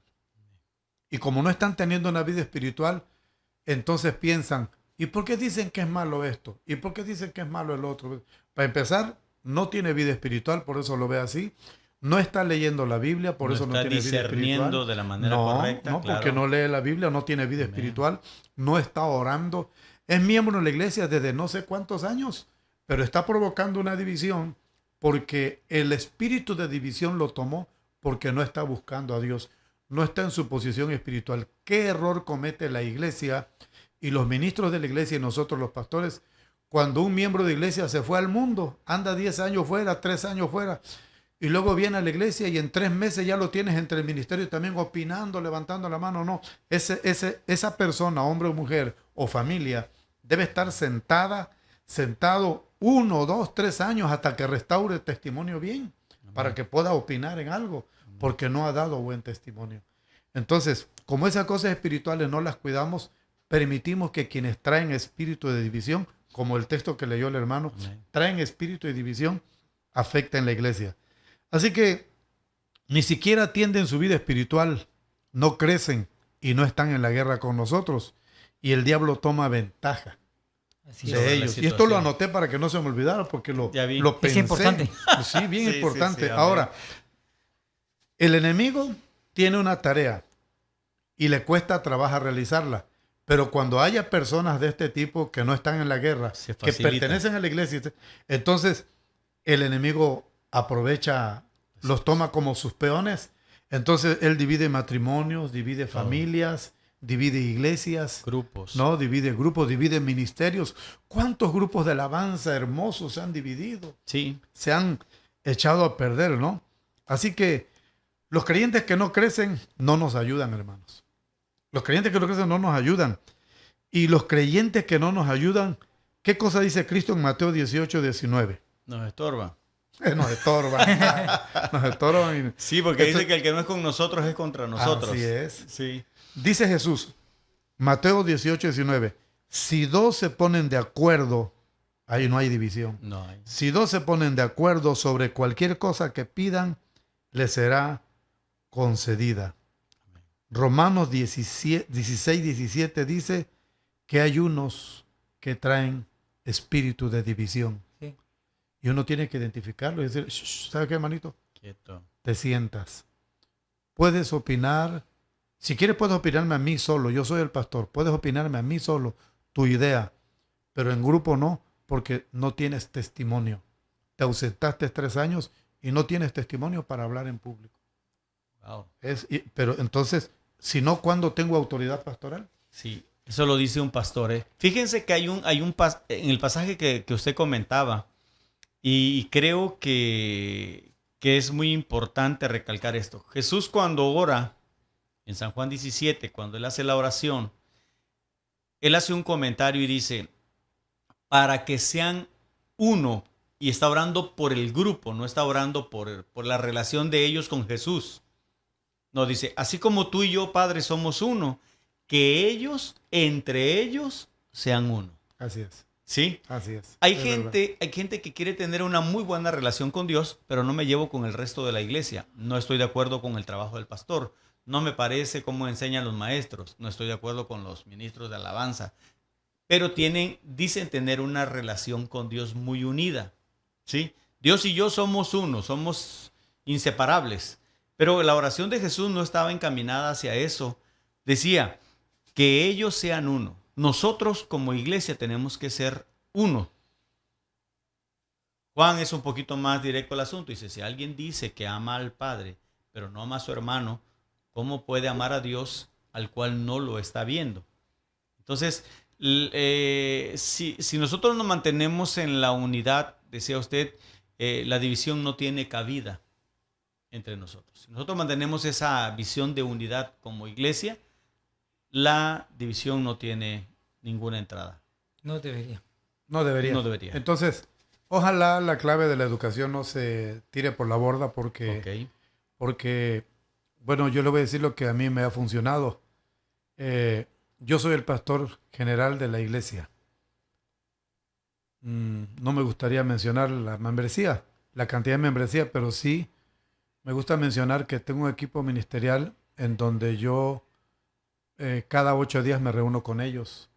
Y como no están teniendo una vida espiritual, entonces piensan, ¿y por qué dicen que es malo esto? ¿Y por qué dicen que es malo el otro? Para empezar, no tiene vida espiritual, por eso lo ve así. No está leyendo la Biblia, por eso no tiene vida espiritual. Discerniendo de la manera correcta. No, claro. porque no lee la Biblia, no tiene vida Amén. espiritual, no está orando. Es miembro de la iglesia desde no sé cuántos años, pero está provocando una división porque el espíritu de división lo tomó porque no está buscando a Dios, no está en su posición espiritual. ¿Qué error comete la iglesia y los ministros de la iglesia y nosotros los pastores cuando un miembro de iglesia se fue al mundo, anda 10 años fuera, 3 años fuera, y luego viene a la iglesia y en 3 meses ya lo tienes entre el ministerio también opinando, levantando la mano? No, esa persona, hombre o mujer o familia, debe estar sentado 1, 2, 3 años hasta que restaure el testimonio bien, para que pueda opinar en algo, porque no ha dado buen testimonio. Entonces, como esas cosas espirituales no las cuidamos, permitimos que quienes traen espíritu de división, como el texto que leyó el hermano, Amén. traen espíritu de división, afecten la iglesia. Así que ni siquiera atienden su vida espiritual, no crecen y no están en la guerra con nosotros. Y el diablo toma ventaja Así de es. la ellos. Y situación. esto lo anoté para que no se me olvidara, porque Ya vi. lo pensé. importante. Sí, bien Sí, importante. sí, amén. Ahora, el enemigo tiene una tarea y le cuesta trabajo realizarla. Pero cuando haya personas de este tipo que no están en la guerra, Se que facilita. pertenecen a la iglesia, entonces el enemigo aprovecha, los toma como sus peones. Entonces él divide matrimonios, divide familias, divide iglesias, Grupos. ¿no? Divide grupos, divide ministerios. ¿Cuántos grupos de alabanza hermosos se han dividido? Sí. Se han echado a perder, ¿no? Así que los creyentes que no crecen no nos ayudan, hermanos. Los creyentes que no crecen no nos ayudan. Y los creyentes que no nos ayudan, ¿qué cosa dice Cristo en Mateo 18, 19? Nos estorba. Nos estorban. Nos estorban. Sí, porque Esto- dice que el que no es con nosotros es contra nosotros. Así es. Sí. Dice Jesús, Mateo 18, 19, si dos se ponen de acuerdo, ahí no hay división. No hay. Si dos se ponen de acuerdo sobre cualquier cosa que pidan, les será concedida. Romanos 16, 17 dice que hay unos que traen espíritu de división. Sí. Y uno tiene que identificarlo y decir, ¿sabe qué, hermanito? Quieto. Te sientas. Puedes opinar. Si quieres, puedes opinarme a mí solo. Yo soy el pastor. Puedes opinarme a mí solo tu idea. Pero en grupo no, porque no tienes testimonio. Te ausentaste 3 años y no tienes testimonio para hablar en público. Wow. Pero entonces, si no, ¿cuándo tengo autoridad pastoral? Sí, eso lo dice un pastor, ¿eh? Fíjense que en el pasaje que usted comentaba, y creo que es muy importante recalcar esto. Jesús, cuando ora en San Juan 17, cuando él hace la oración, él hace un comentario y dice, para que sean uno, y está orando por el grupo, no está orando por la relación de ellos con Jesús. No, dice, así como tú y yo, Padre, somos uno, que ellos, entre ellos, sean uno. Así es. ¿Sí? Así es. Hay Es gente que quiere tener una muy buena relación con Dios, pero no me llevo con el resto de la iglesia. No estoy de acuerdo con el trabajo del pastor. No me parece cómo enseñan los maestros. No estoy de acuerdo con los ministros de alabanza. Pero dicen tener una relación con Dios muy unida. ¿Sí? Dios y yo somos uno, somos inseparables. Pero la oración de Jesús no estaba encaminada hacia eso. Decía, que ellos sean uno. Nosotros como iglesia tenemos que ser uno. Juan es un poquito más directo al asunto. Dice, si alguien dice que ama al Padre, pero no ama a su hermano, ¿cómo puede amar a Dios al cual no lo está viendo? Entonces, si nosotros nos mantenemos en la unidad, decía usted, la división no tiene cabida entre nosotros. Si nosotros mantenemos esa visión de unidad como iglesia, la división no tiene ninguna entrada. No debería. No debería. No debería. Entonces, ojalá la clave de la educación no se tire por la borda porque, bueno, yo le voy a decir lo que a mí me ha funcionado. Yo soy el pastor general de la iglesia. No me gustaría mencionar la membresía, la cantidad de membresía, pero sí me gusta mencionar que tengo un equipo ministerial en donde yo cada 8 días me reúno con ellos.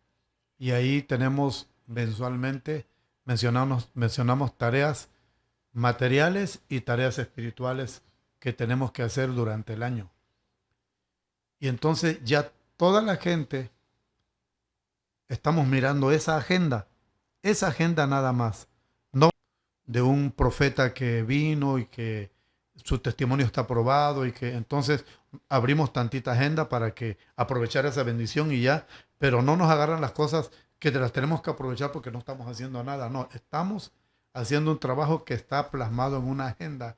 Y ahí tenemos mensualmente, mencionamos tareas materiales y tareas espirituales que tenemos que hacer durante el año. Y entonces ya toda la gente estamos mirando esa agenda nada más, no de un profeta que vino y que su testimonio está aprobado y que entonces abrimos tantita agenda para que aprovechar esa bendición y ya, pero no nos agarran las cosas que las tenemos que aprovechar porque no estamos haciendo nada, no, estamos haciendo un trabajo que está plasmado en una agenda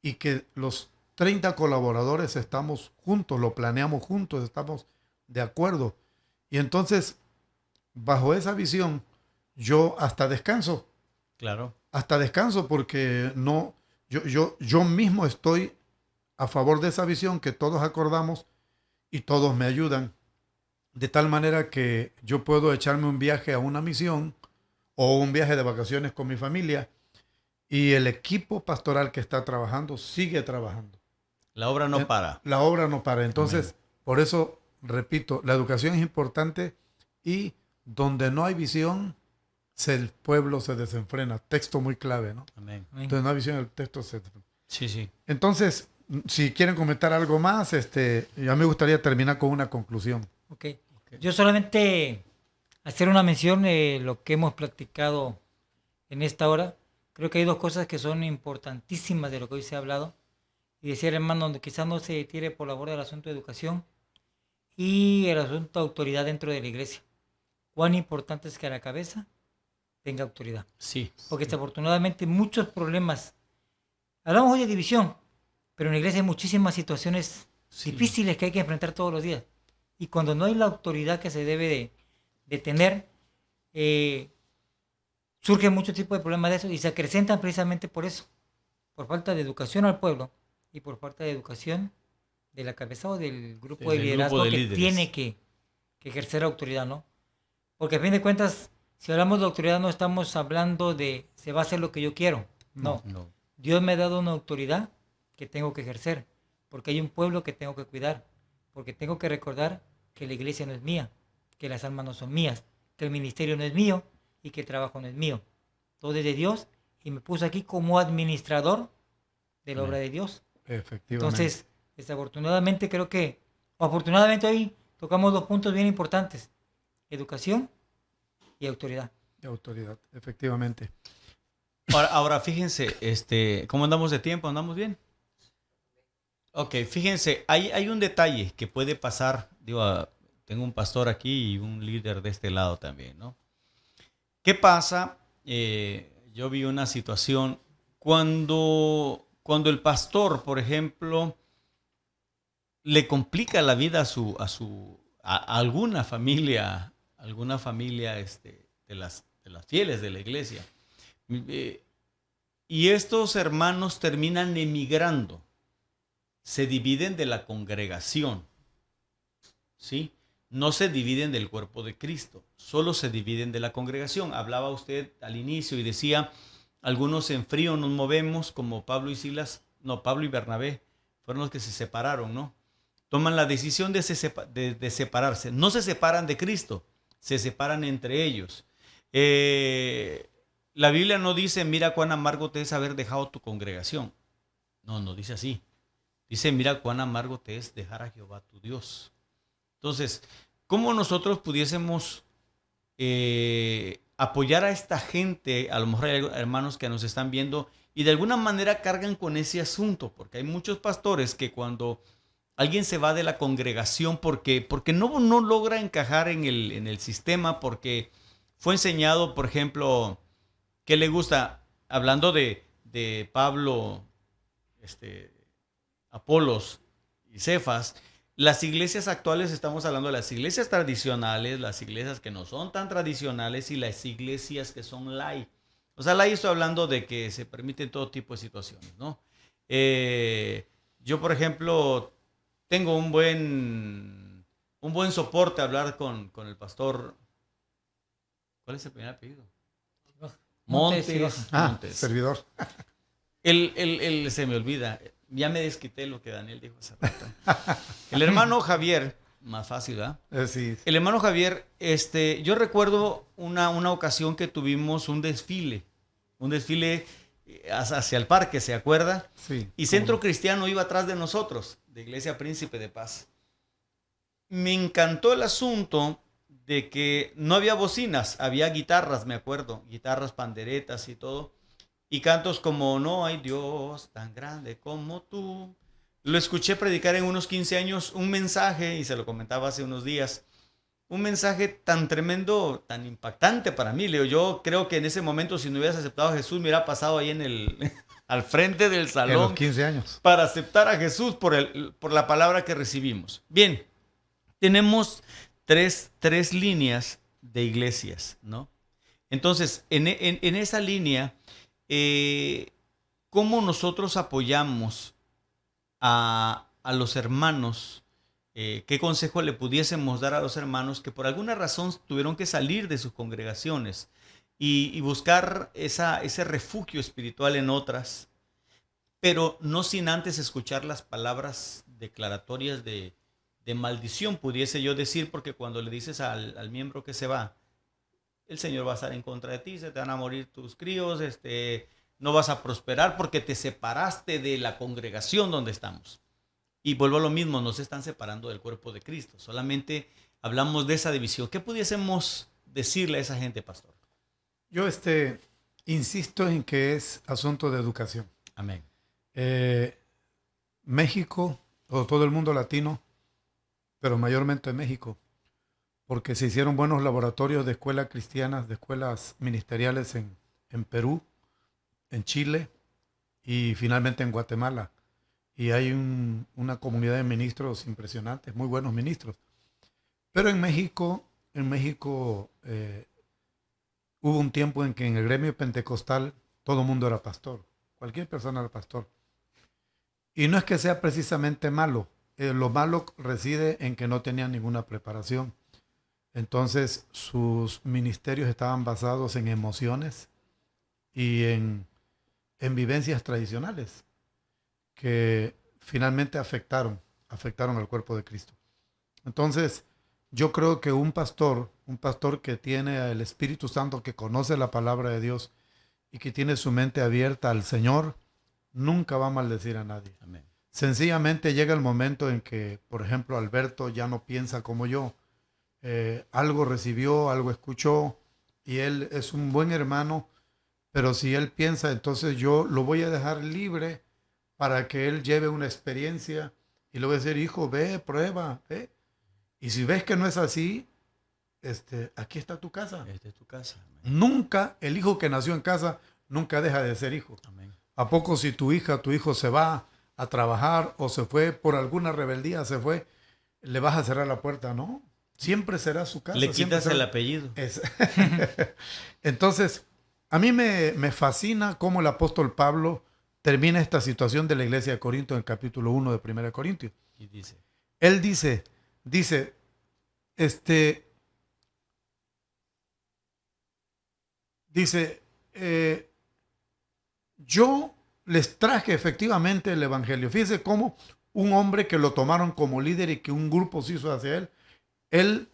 y que los 30 colaboradores estamos juntos, lo planeamos juntos, estamos de acuerdo. Y entonces, bajo esa visión, yo hasta descanso. Claro. Hasta descanso porque no, yo mismo estoy a favor de esa visión que todos acordamos y todos me ayudan. De tal manera que yo puedo echarme un viaje a una misión o un viaje de vacaciones con mi familia y el equipo pastoral que está trabajando sigue trabajando. La obra no para. La obra no para. Entonces, por eso, repito, la educación es importante y donde no hay visión, el pueblo se desenfrena. Texto muy clave, ¿no? Amén. Entonces, no hay visión, el texto se desenfrena. Sí, sí. Entonces, si quieren comentar algo más, ya me gustaría terminar con una conclusión. Okay. Yo solamente hacer una mención de lo que hemos platicado en esta hora. Creo que hay 2 cosas que son importantísimas de lo que hoy se ha hablado. Y decía, hermano, quizás no se tire por la borda el asunto de educación y el asunto de autoridad dentro de la iglesia. Cuán importante es que a la cabeza tenga autoridad. Sí. Porque desafortunadamente muchos problemas, hablamos hoy de división, pero en la iglesia hay muchísimas situaciones difíciles que hay que enfrentar todos los días. Y cuando no hay la autoridad que se debe de tener, surgen muchos tipos de problemas de eso y se acrecentan precisamente por eso, por falta de educación al pueblo y por falta de educación de la cabeza o del grupo de Del liderazgo grupo de que líderes. tiene que ejercer autoridad, ¿no? Porque a fin de cuentas, si hablamos de autoridad no estamos hablando de se va a hacer lo que yo quiero, no. No. Dios me ha dado una autoridad que tengo que ejercer, porque hay un pueblo que tengo que cuidar, porque tengo que recordar que la iglesia no es mía, que las almas no son mías, que el ministerio no es mío y que el trabajo no es mío. Todo es de Dios y me puso aquí como administrador de la obra de Dios. Efectivamente. Entonces, desafortunadamente creo que, o afortunadamente hoy tocamos dos puntos bien importantes, educación y autoridad. De autoridad, efectivamente. Ahora fíjense, ¿cómo andamos de tiempo? ¿Andamos bien? Ok, fíjense, hay un detalle que puede pasar, digo, tengo un pastor aquí y un líder de este lado también, ¿no? ¿Qué pasa? Yo vi una situación cuando el pastor, por ejemplo, le complica la vida a alguna familia de las fieles de la iglesia. Y estos hermanos terminan emigrando, se dividen de la congregación, ¿sí? No se dividen del cuerpo de Cristo, solo se dividen de la congregación. Hablaba usted al inicio y decía, algunos en frío nos movemos, como Pablo y Bernabé, fueron los que se separaron, ¿no? Toman la decisión de separarse. No se separan de Cristo, se separan entre ellos. La Biblia no dice, mira cuán amargo te es haber dejado tu congregación. No dice así. Dice, mira cuán amargo te es dejar a Jehová tu Dios. Entonces, ¿cómo nosotros pudiésemos apoyar a esta gente? A lo mejor hay hermanos que nos están viendo y de alguna manera cargan con ese asunto, porque hay muchos pastores que cuando alguien se va de la congregación porque no logra encajar en el sistema, porque fue enseñado, por ejemplo, ¿qué le gusta? Hablando de Pablo, Apolos y Cefas, las iglesias actuales, estamos hablando de las iglesias tradicionales, las iglesias que no son tan tradicionales y las iglesias que son lay. O sea, lay estoy hablando de que se permiten todo tipo de situaciones, ¿no? Yo, por ejemplo, tengo un buen soporte a hablar con el pastor. ¿Cuál es el primer apellido? Montes. Servidor. Él se me olvida. Ya me desquité lo que Daniel dijo hace rato. El hermano Javier, más fácil, ¿verdad? Sí. El hermano Javier, yo recuerdo una ocasión que tuvimos un desfile hacia el parque, ¿se acuerda? Sí. Y Centro Cristiano iba atrás de nosotros, de Iglesia Príncipe de Paz. Me encantó el asunto de que no había bocinas, había guitarras, me acuerdo, guitarras, panderetas y todo. Y cantos como no hay Dios tan grande como tú. Lo escuché predicar en unos 15 años un mensaje, y se lo comentaba hace unos días, un mensaje tan tremendo, tan impactante para mí. Leo, yo creo que en ese momento, si no hubieras aceptado a Jesús, me hubiera pasado ahí al frente del salón. En los 15 años. Para aceptar a Jesús por la palabra que recibimos. Bien, tenemos tres líneas de iglesias, ¿no? Entonces, en esa línea, ¿cómo nosotros apoyamos a los hermanos? ¿Qué consejo le pudiésemos dar a los hermanos que por alguna razón tuvieron que salir de sus congregaciones y buscar ese refugio espiritual en otras, pero no sin antes escuchar las palabras declaratorias de maldición, pudiese yo decir, porque cuando le dices al miembro que se va, el Señor va a estar en contra de ti, se te van a morir tus críos, no vas a prosperar porque te separaste de la congregación donde estamos. Y vuelvo a lo mismo, no se están separando del cuerpo de Cristo, solamente hablamos de esa división. ¿Qué pudiésemos decirle a esa gente, pastor? Yo insisto en que es asunto de educación. Amén. México, o todo el mundo latino, pero mayormente México, porque se hicieron buenos laboratorios de escuelas cristianas, de escuelas ministeriales en Perú, en Chile y finalmente en Guatemala. Y hay una comunidad de ministros impresionantes, muy buenos ministros. Pero en México en México hubo un tiempo en que en el gremio pentecostal todo el mundo era pastor. Cualquier persona era pastor. Y no es que sea precisamente malo. Lo malo reside en que no tenían ninguna preparación. Entonces sus ministerios estaban basados en emociones y en vivencias tradicionales que finalmente afectaron al cuerpo de Cristo. Entonces yo creo que un pastor que tiene el Espíritu Santo, que conoce la palabra de Dios y que tiene su mente abierta al Señor, nunca va a maldecir a nadie. Amén. Sencillamente llega el momento en que, por ejemplo, Alberto ya no piensa como yo. Algo recibió, algo escuchó, y él es un buen hermano, pero si él piensa, entonces yo lo voy a dejar libre para que él lleve una experiencia y le voy a decir, hijo, ve, prueba, ve. Y si ves que no es así, aquí está tu casa. Esta es tu casa. Amén. Nunca, el hijo que nació en casa, nunca deja de ser hijo. Amén. ¿A poco si tu hija, tu hijo se va a trabajar o se fue por alguna rebeldía, se fue, le vas a cerrar la puerta? No, siempre será su casa. Le quitas el apellido. Entonces, a mí me fascina cómo el apóstol Pablo termina esta situación de la iglesia de Corinto en el capítulo 1 de 1 Corintios. Y dice, Él dice, yo les traje efectivamente el evangelio. Fíjense cómo un hombre que lo tomaron como líder y que un grupo se hizo hacia él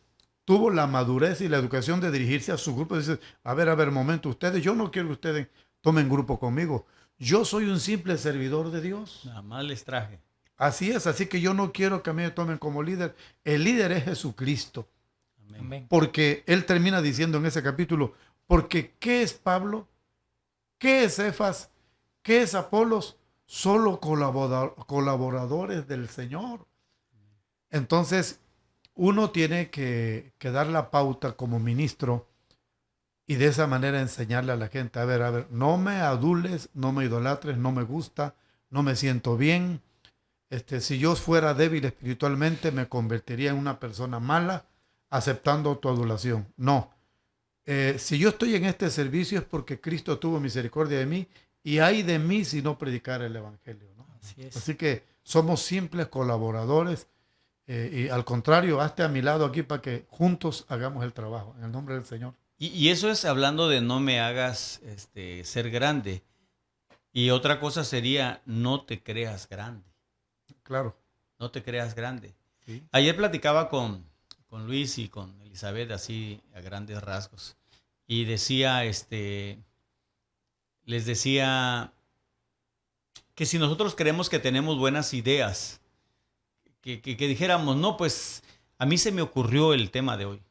tuvo la madurez y la educación de dirigirse a su grupo y dice, a ver, momento, yo no quiero que ustedes tomen grupo conmigo. Yo soy un simple servidor de Dios. nada más les traje. Así es, así que yo no quiero que a mí me tomen como líder. El líder es Jesucristo. Amén. Amén. Porque él termina diciendo en ese capítulo, porque ¿qué es Pablo? ¿Qué es Cefas? ¿Qué es Apolos? Solo colaboradores del Señor. Entonces, uno tiene que dar la pauta como ministro y de esa manera enseñarle a la gente, a ver, no me adules, no me idolatres, no me gusta, no me siento bien. Si yo fuera débil espiritualmente, me convertiría en una persona mala aceptando tu adulación. No. Si yo estoy en este servicio es porque Cristo tuvo misericordia de mí y ay de mí si no predicara el evangelio, ¿no? Así es. Así que somos simples colaboradores y al contrario, hazte a mi lado aquí para que juntos hagamos el trabajo en el nombre del Señor. Y eso es hablando de no me hagas ser grande. Y otra cosa sería, no te creas grande. Claro. No te creas grande. Sí. Ayer platicaba con Luis y con Elizabeth así a grandes rasgos. Y decía, les decía que si nosotros creemos que tenemos buenas ideas, que dijéramos, no, pues a mí se me ocurrió el tema de hoy.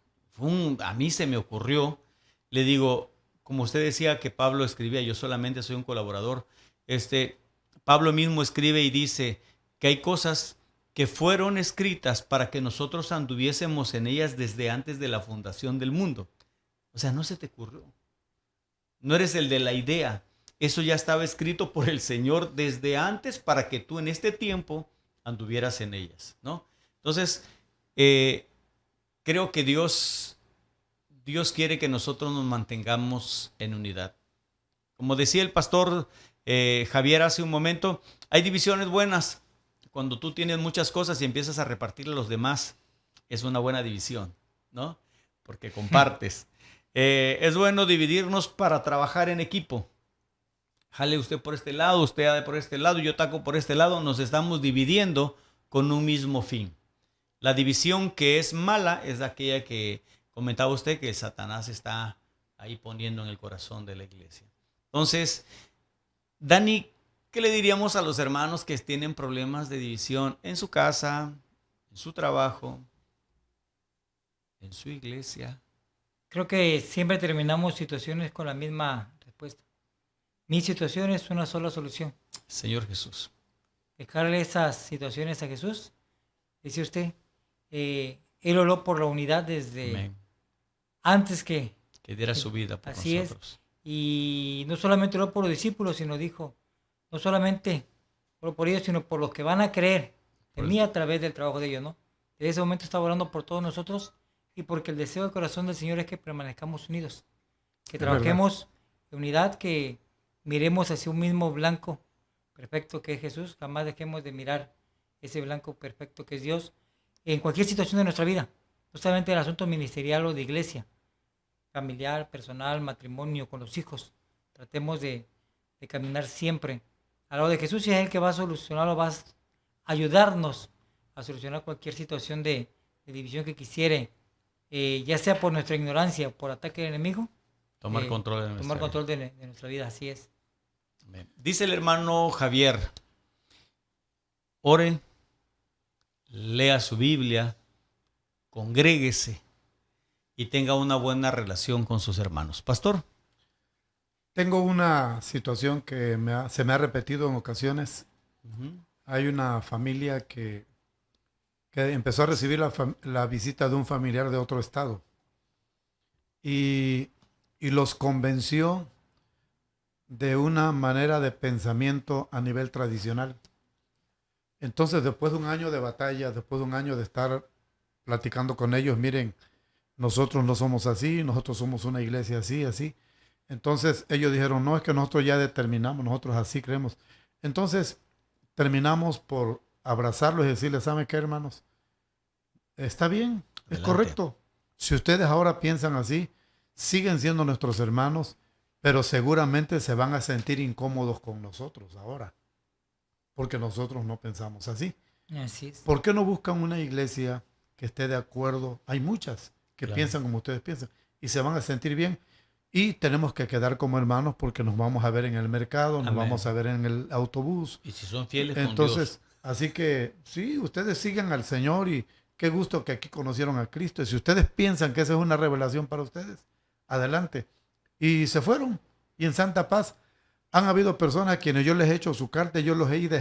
A mí se me ocurrió, le digo, como usted decía que Pablo escribía, yo solamente soy un colaborador, Pablo mismo escribe y dice que hay cosas que fueron escritas para que nosotros anduviésemos en ellas desde antes de la fundación del mundo. O sea, no se te ocurrió. No eres el de la idea. Eso ya estaba escrito por el Señor desde antes para que tú en este tiempo anduvieras en ellas, ¿no? Entonces, creo que Dios quiere que nosotros nos mantengamos en unidad. Como decía el pastor Javier hace un momento, hay divisiones buenas. Cuando tú tienes muchas cosas y empiezas a repartirle a los demás, es una buena división, ¿no? Porque compartes. Es bueno dividirnos para trabajar en equipo. Jale usted por este lado, usted por este lado, yo taco por este lado. Nos estamos dividiendo con un mismo fin. La división que es mala es aquella que comentaba usted que Satanás está ahí poniendo en el corazón de la iglesia. Entonces, Dani, ¿qué le diríamos a los hermanos que tienen problemas de división en su casa, en su trabajo, en su iglesia? Creo que siempre terminamos situaciones con la misma respuesta. Mi situación es una sola solución. Señor Jesús. Dejarle esas situaciones a Jesús. Dice usted, Él oró por la unidad desde Amén. antes que diera su vida por así nosotros. Es. Y no solamente oró por los discípulos, sino dijo, no solamente oró por ellos, sino por los que van a creer en mí a través del trabajo de ellos, ¿no? Desde ese momento estaba orando por todos nosotros, y porque el deseo del corazón del Señor es que permanezcamos unidos, que Es trabajemos en unidad, que miremos hacia un mismo blanco perfecto que es Jesús, jamás dejemos de mirar ese blanco perfecto que es Dios en cualquier situación de nuestra vida, no solamente en el asunto ministerial o de iglesia, familiar, personal, matrimonio, con los hijos. Tratemos de caminar siempre al lado de Jesús, y es el que va a solucionar o va a ayudarnos a solucionar cualquier situación de división que quisiere, ya sea por nuestra ignorancia o por ataque del enemigo. Tomar control de nuestra Tomar vida. control de nuestra vida, así es. Amén. Dice el hermano Javier, ore, lea su Biblia, congréguese y tenga una buena relación con sus hermanos. Pastor. Tengo una situación que se me ha repetido en ocasiones. Ujú. Hay una familia que empezó a recibir la visita de un familiar de otro estado y los convenció de una manera de pensamiento a nivel tradicional. Entonces, después de un año de batalla, después de un año de estar platicando con ellos, miren, nosotros no somos así, nosotros somos una iglesia así, así. Entonces ellos dijeron, no, es que nosotros ya determinamos, nosotros así creemos. Entonces terminamos por abrazarlos y decirles, ¿saben qué, hermanos? Está bien, es Adelante. correcto. Si ustedes ahora piensan así, siguen siendo nuestros hermanos, pero seguramente se van a sentir incómodos con nosotros ahora, porque nosotros no pensamos así. Así es. ¿Por qué no buscan una iglesia que esté de acuerdo? Hay muchas que Claro. piensan como ustedes piensan y se van a sentir bien. Y tenemos que quedar como hermanos porque nos vamos a ver en el mercado, nos Amén. vamos a ver en el autobús. Y si son fieles con Entonces, Dios. así que sí, ustedes sigan al Señor y qué gusto que aquí conocieron a Cristo. Y si ustedes piensan que esa es una revelación para ustedes, adelante. Y se fueron. Y en santa paz han habido personas a quienes yo les he hecho su carta y yo los he ido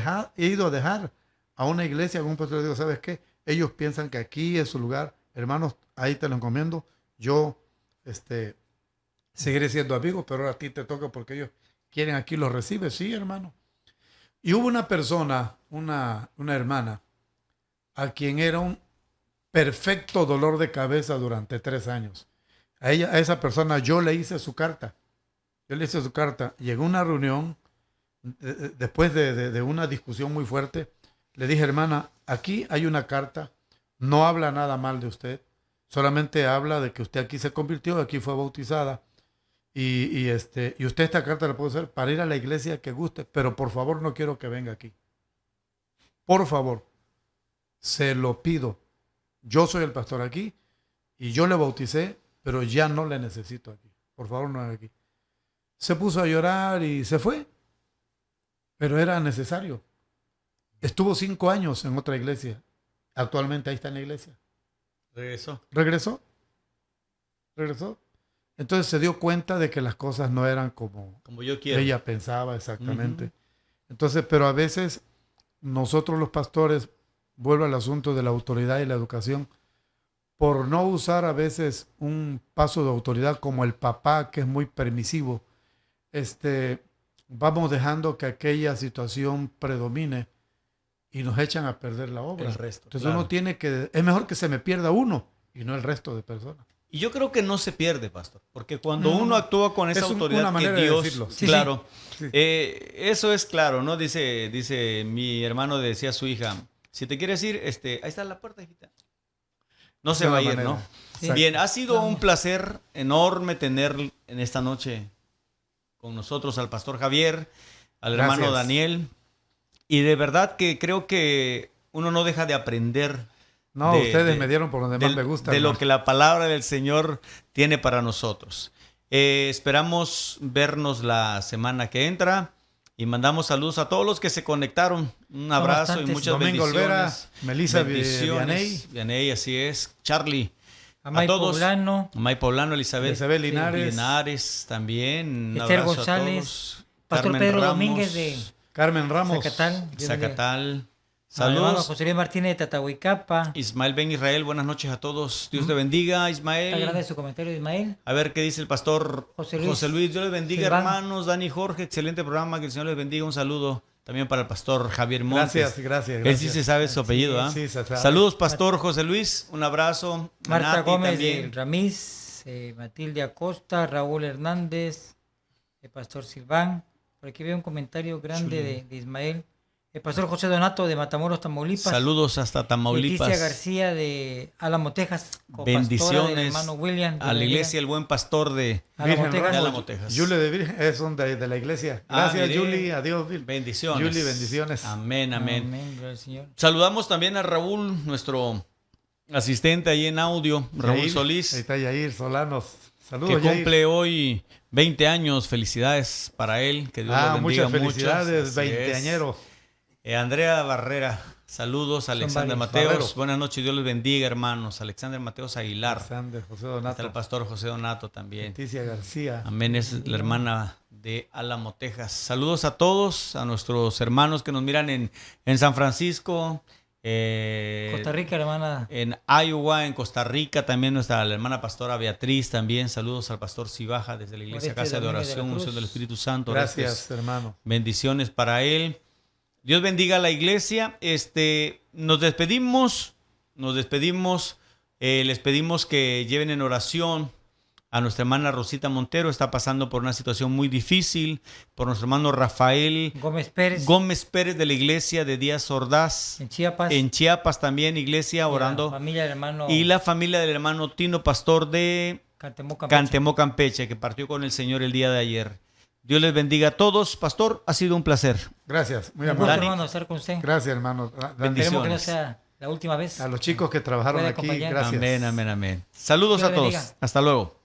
a dejar a una iglesia, a un pastor, le digo, ¿sabes qué? Ellos piensan que aquí es su lugar. Hermanos, ahí te lo encomiendo. Yo, seguiré siendo amigo, pero ahora a ti te toca porque ellos quieren aquí, los recibes. Sí, hermano. Y hubo una persona, una hermana, a quien era un perfecto dolor de cabeza durante 3 años. A esa persona yo le hice su carta. Yo le hice su carta. Llegó a una reunión, después de una discusión muy fuerte, le dije, hermana, aquí hay una carta, no habla nada mal de usted, solamente habla de que usted aquí se convirtió, aquí fue bautizada. Y usted esta carta la puede hacer para ir a la iglesia que guste, pero por favor no quiero que venga aquí. Por favor, se lo pido. Yo soy el pastor aquí y yo le bauticé, pero ya no le necesito aquí. Por favor, no haga aquí. Se puso a llorar y se fue, pero era necesario. Estuvo 5 años en otra iglesia. Actualmente ahí está en la iglesia. Regresó. Regresó. Entonces se dio cuenta de que las cosas no eran como Como yo quiero. ella pensaba exactamente. Ujú. Entonces, pero a veces nosotros los pastores, vuelvo al asunto de la autoridad y la educación, por no usar a veces un paso de autoridad como el papá, que es muy permisivo, vamos dejando que aquella situación predomine y nos echan a perder la obra. El resto, Entonces claro. uno tiene que, es mejor que se me pierda uno y no el resto de personas. Y yo creo que no se pierde, pastor, porque cuando No, uno actúa con esa es una autoridad que manera de Dios, decirlo. Sí, claro, Sí. Eso es claro, ¿no? Dice mi hermano, decía a su hija, si te quieres ir, ahí está la puerta, hijita. No se Esa va a es la ir, manera. ¿no? Sí. Bien, ha sido Vamos. un placer enorme tener en esta noche con nosotros al pastor Javier, al Gracias. hermano Daniel, y de verdad que creo que uno no deja de aprender. No, de- ustedes de- me dieron por donde más del- me gusta. de lo hermano. que la palabra del Señor tiene para nosotros. Esperamos vernos la semana que entra y mandamos saludos a todos los que se conectaron. Un abrazo y bastantes. muchas Domingo Olvera, bendiciones. Melissa Bendiciones. Vianey, así es. Charlie. A May todos. Poblano, May Poblano, Elizabeth Isabel Linares, Linares también. Un Esther abrazo González, a todos. Pastor Carmen Pedro Ramos, Domínguez de Carmen Ramos, Zacatal. Zacatal. Hermano Saludos. José Luis Martínez de Tatahuicapa. Ismael Ben Israel, buenas noches a todos. Dios te bendiga, Está Ismael. grande su comentario, Ismael. A ver qué dice el pastor José José Luis Luis. Dios les bendiga, Silván. hermanos. Dani Jorge, excelente programa. Que el Señor les bendiga. Un saludo. también para el pastor Javier Montes. Gracias. Él sí se sabe su apellido, ¿ah? Sí, se sabe. Saludos, pastor José Luis, un abrazo. A Marta Nati Gómez también. de Ramiz, Matilde Acosta, Raúl Hernández, el pastor Silván. Por aquí veo un comentario grande de Ismael. El pastor José Donato de Matamoros, Tamaulipas. Saludos hasta Tamaulipas. Leticia García de Álamo, Texas. Bendiciones del hermano William. a la iglesia El Buen Pastor de Álamo, Virgen Texas. de Álamo, Texas. Julie de Virgen, son de la iglesia. Gracias, mire. Julie. Adiós, Bill. Bendiciones. Julie, bendiciones. Amén, amén. Amén, gloria al Señor. Saludamos también a Raúl, nuestro asistente ahí en audio, Raúl Yair, Solís, Ahí está Yair Solanos. que Saludos, Yair. cumple hoy 20 años. Felicidades para él. Que Dios lo bendiga Muchas felicidades, mucho. Así es. veinteañero. Andrea Barrera, saludos. Alexander varios. Mateos, Barrero. buenas noches, Dios les bendiga, hermanos. Alexander Mateos Aguilar, Alexander, José está el Donato. pastor José Donato también. Leticia García. Amén, es la hermana de Álamo, Texas. Saludos a todos, a nuestros hermanos que nos miran en San Francisco, Costa Rica, hermana. en Iowa, en Costa Rica, también nuestra la hermana pastora Beatriz, también saludos al pastor Cibaja desde la iglesia Oreste Casa de Domínguez de la Oración, Cruz. Unción del Espíritu Santo. Gracias, hermano. Bendiciones para él. Dios bendiga a la iglesia. Nos despedimos. Les pedimos que lleven en oración a nuestra hermana Rosita Montero. Está pasando por una situación muy difícil. Por nuestro hermano Rafael Gómez Pérez. Gómez Pérez de la iglesia de Díaz Ordaz. En Chiapas. En Chiapas también, iglesia, orando. La familia del hermano. Y la familia del hermano Tino, pastor de Cantemó, Campeche. Cantemó, Campeche, que partió con el Señor el día de ayer. Dios les bendiga a todos. Pastor, ha sido un placer. Gracias, muy Un gusto, amable. hermano, estar con usted. Gracias, hermano. Bendiciones. Esperemos que no sea la última vez. A los chicos que trabajaron Puede aquí, acompañar. gracias. Amén, amén, amén. Saludos Dios a todos. bendiga. Hasta luego.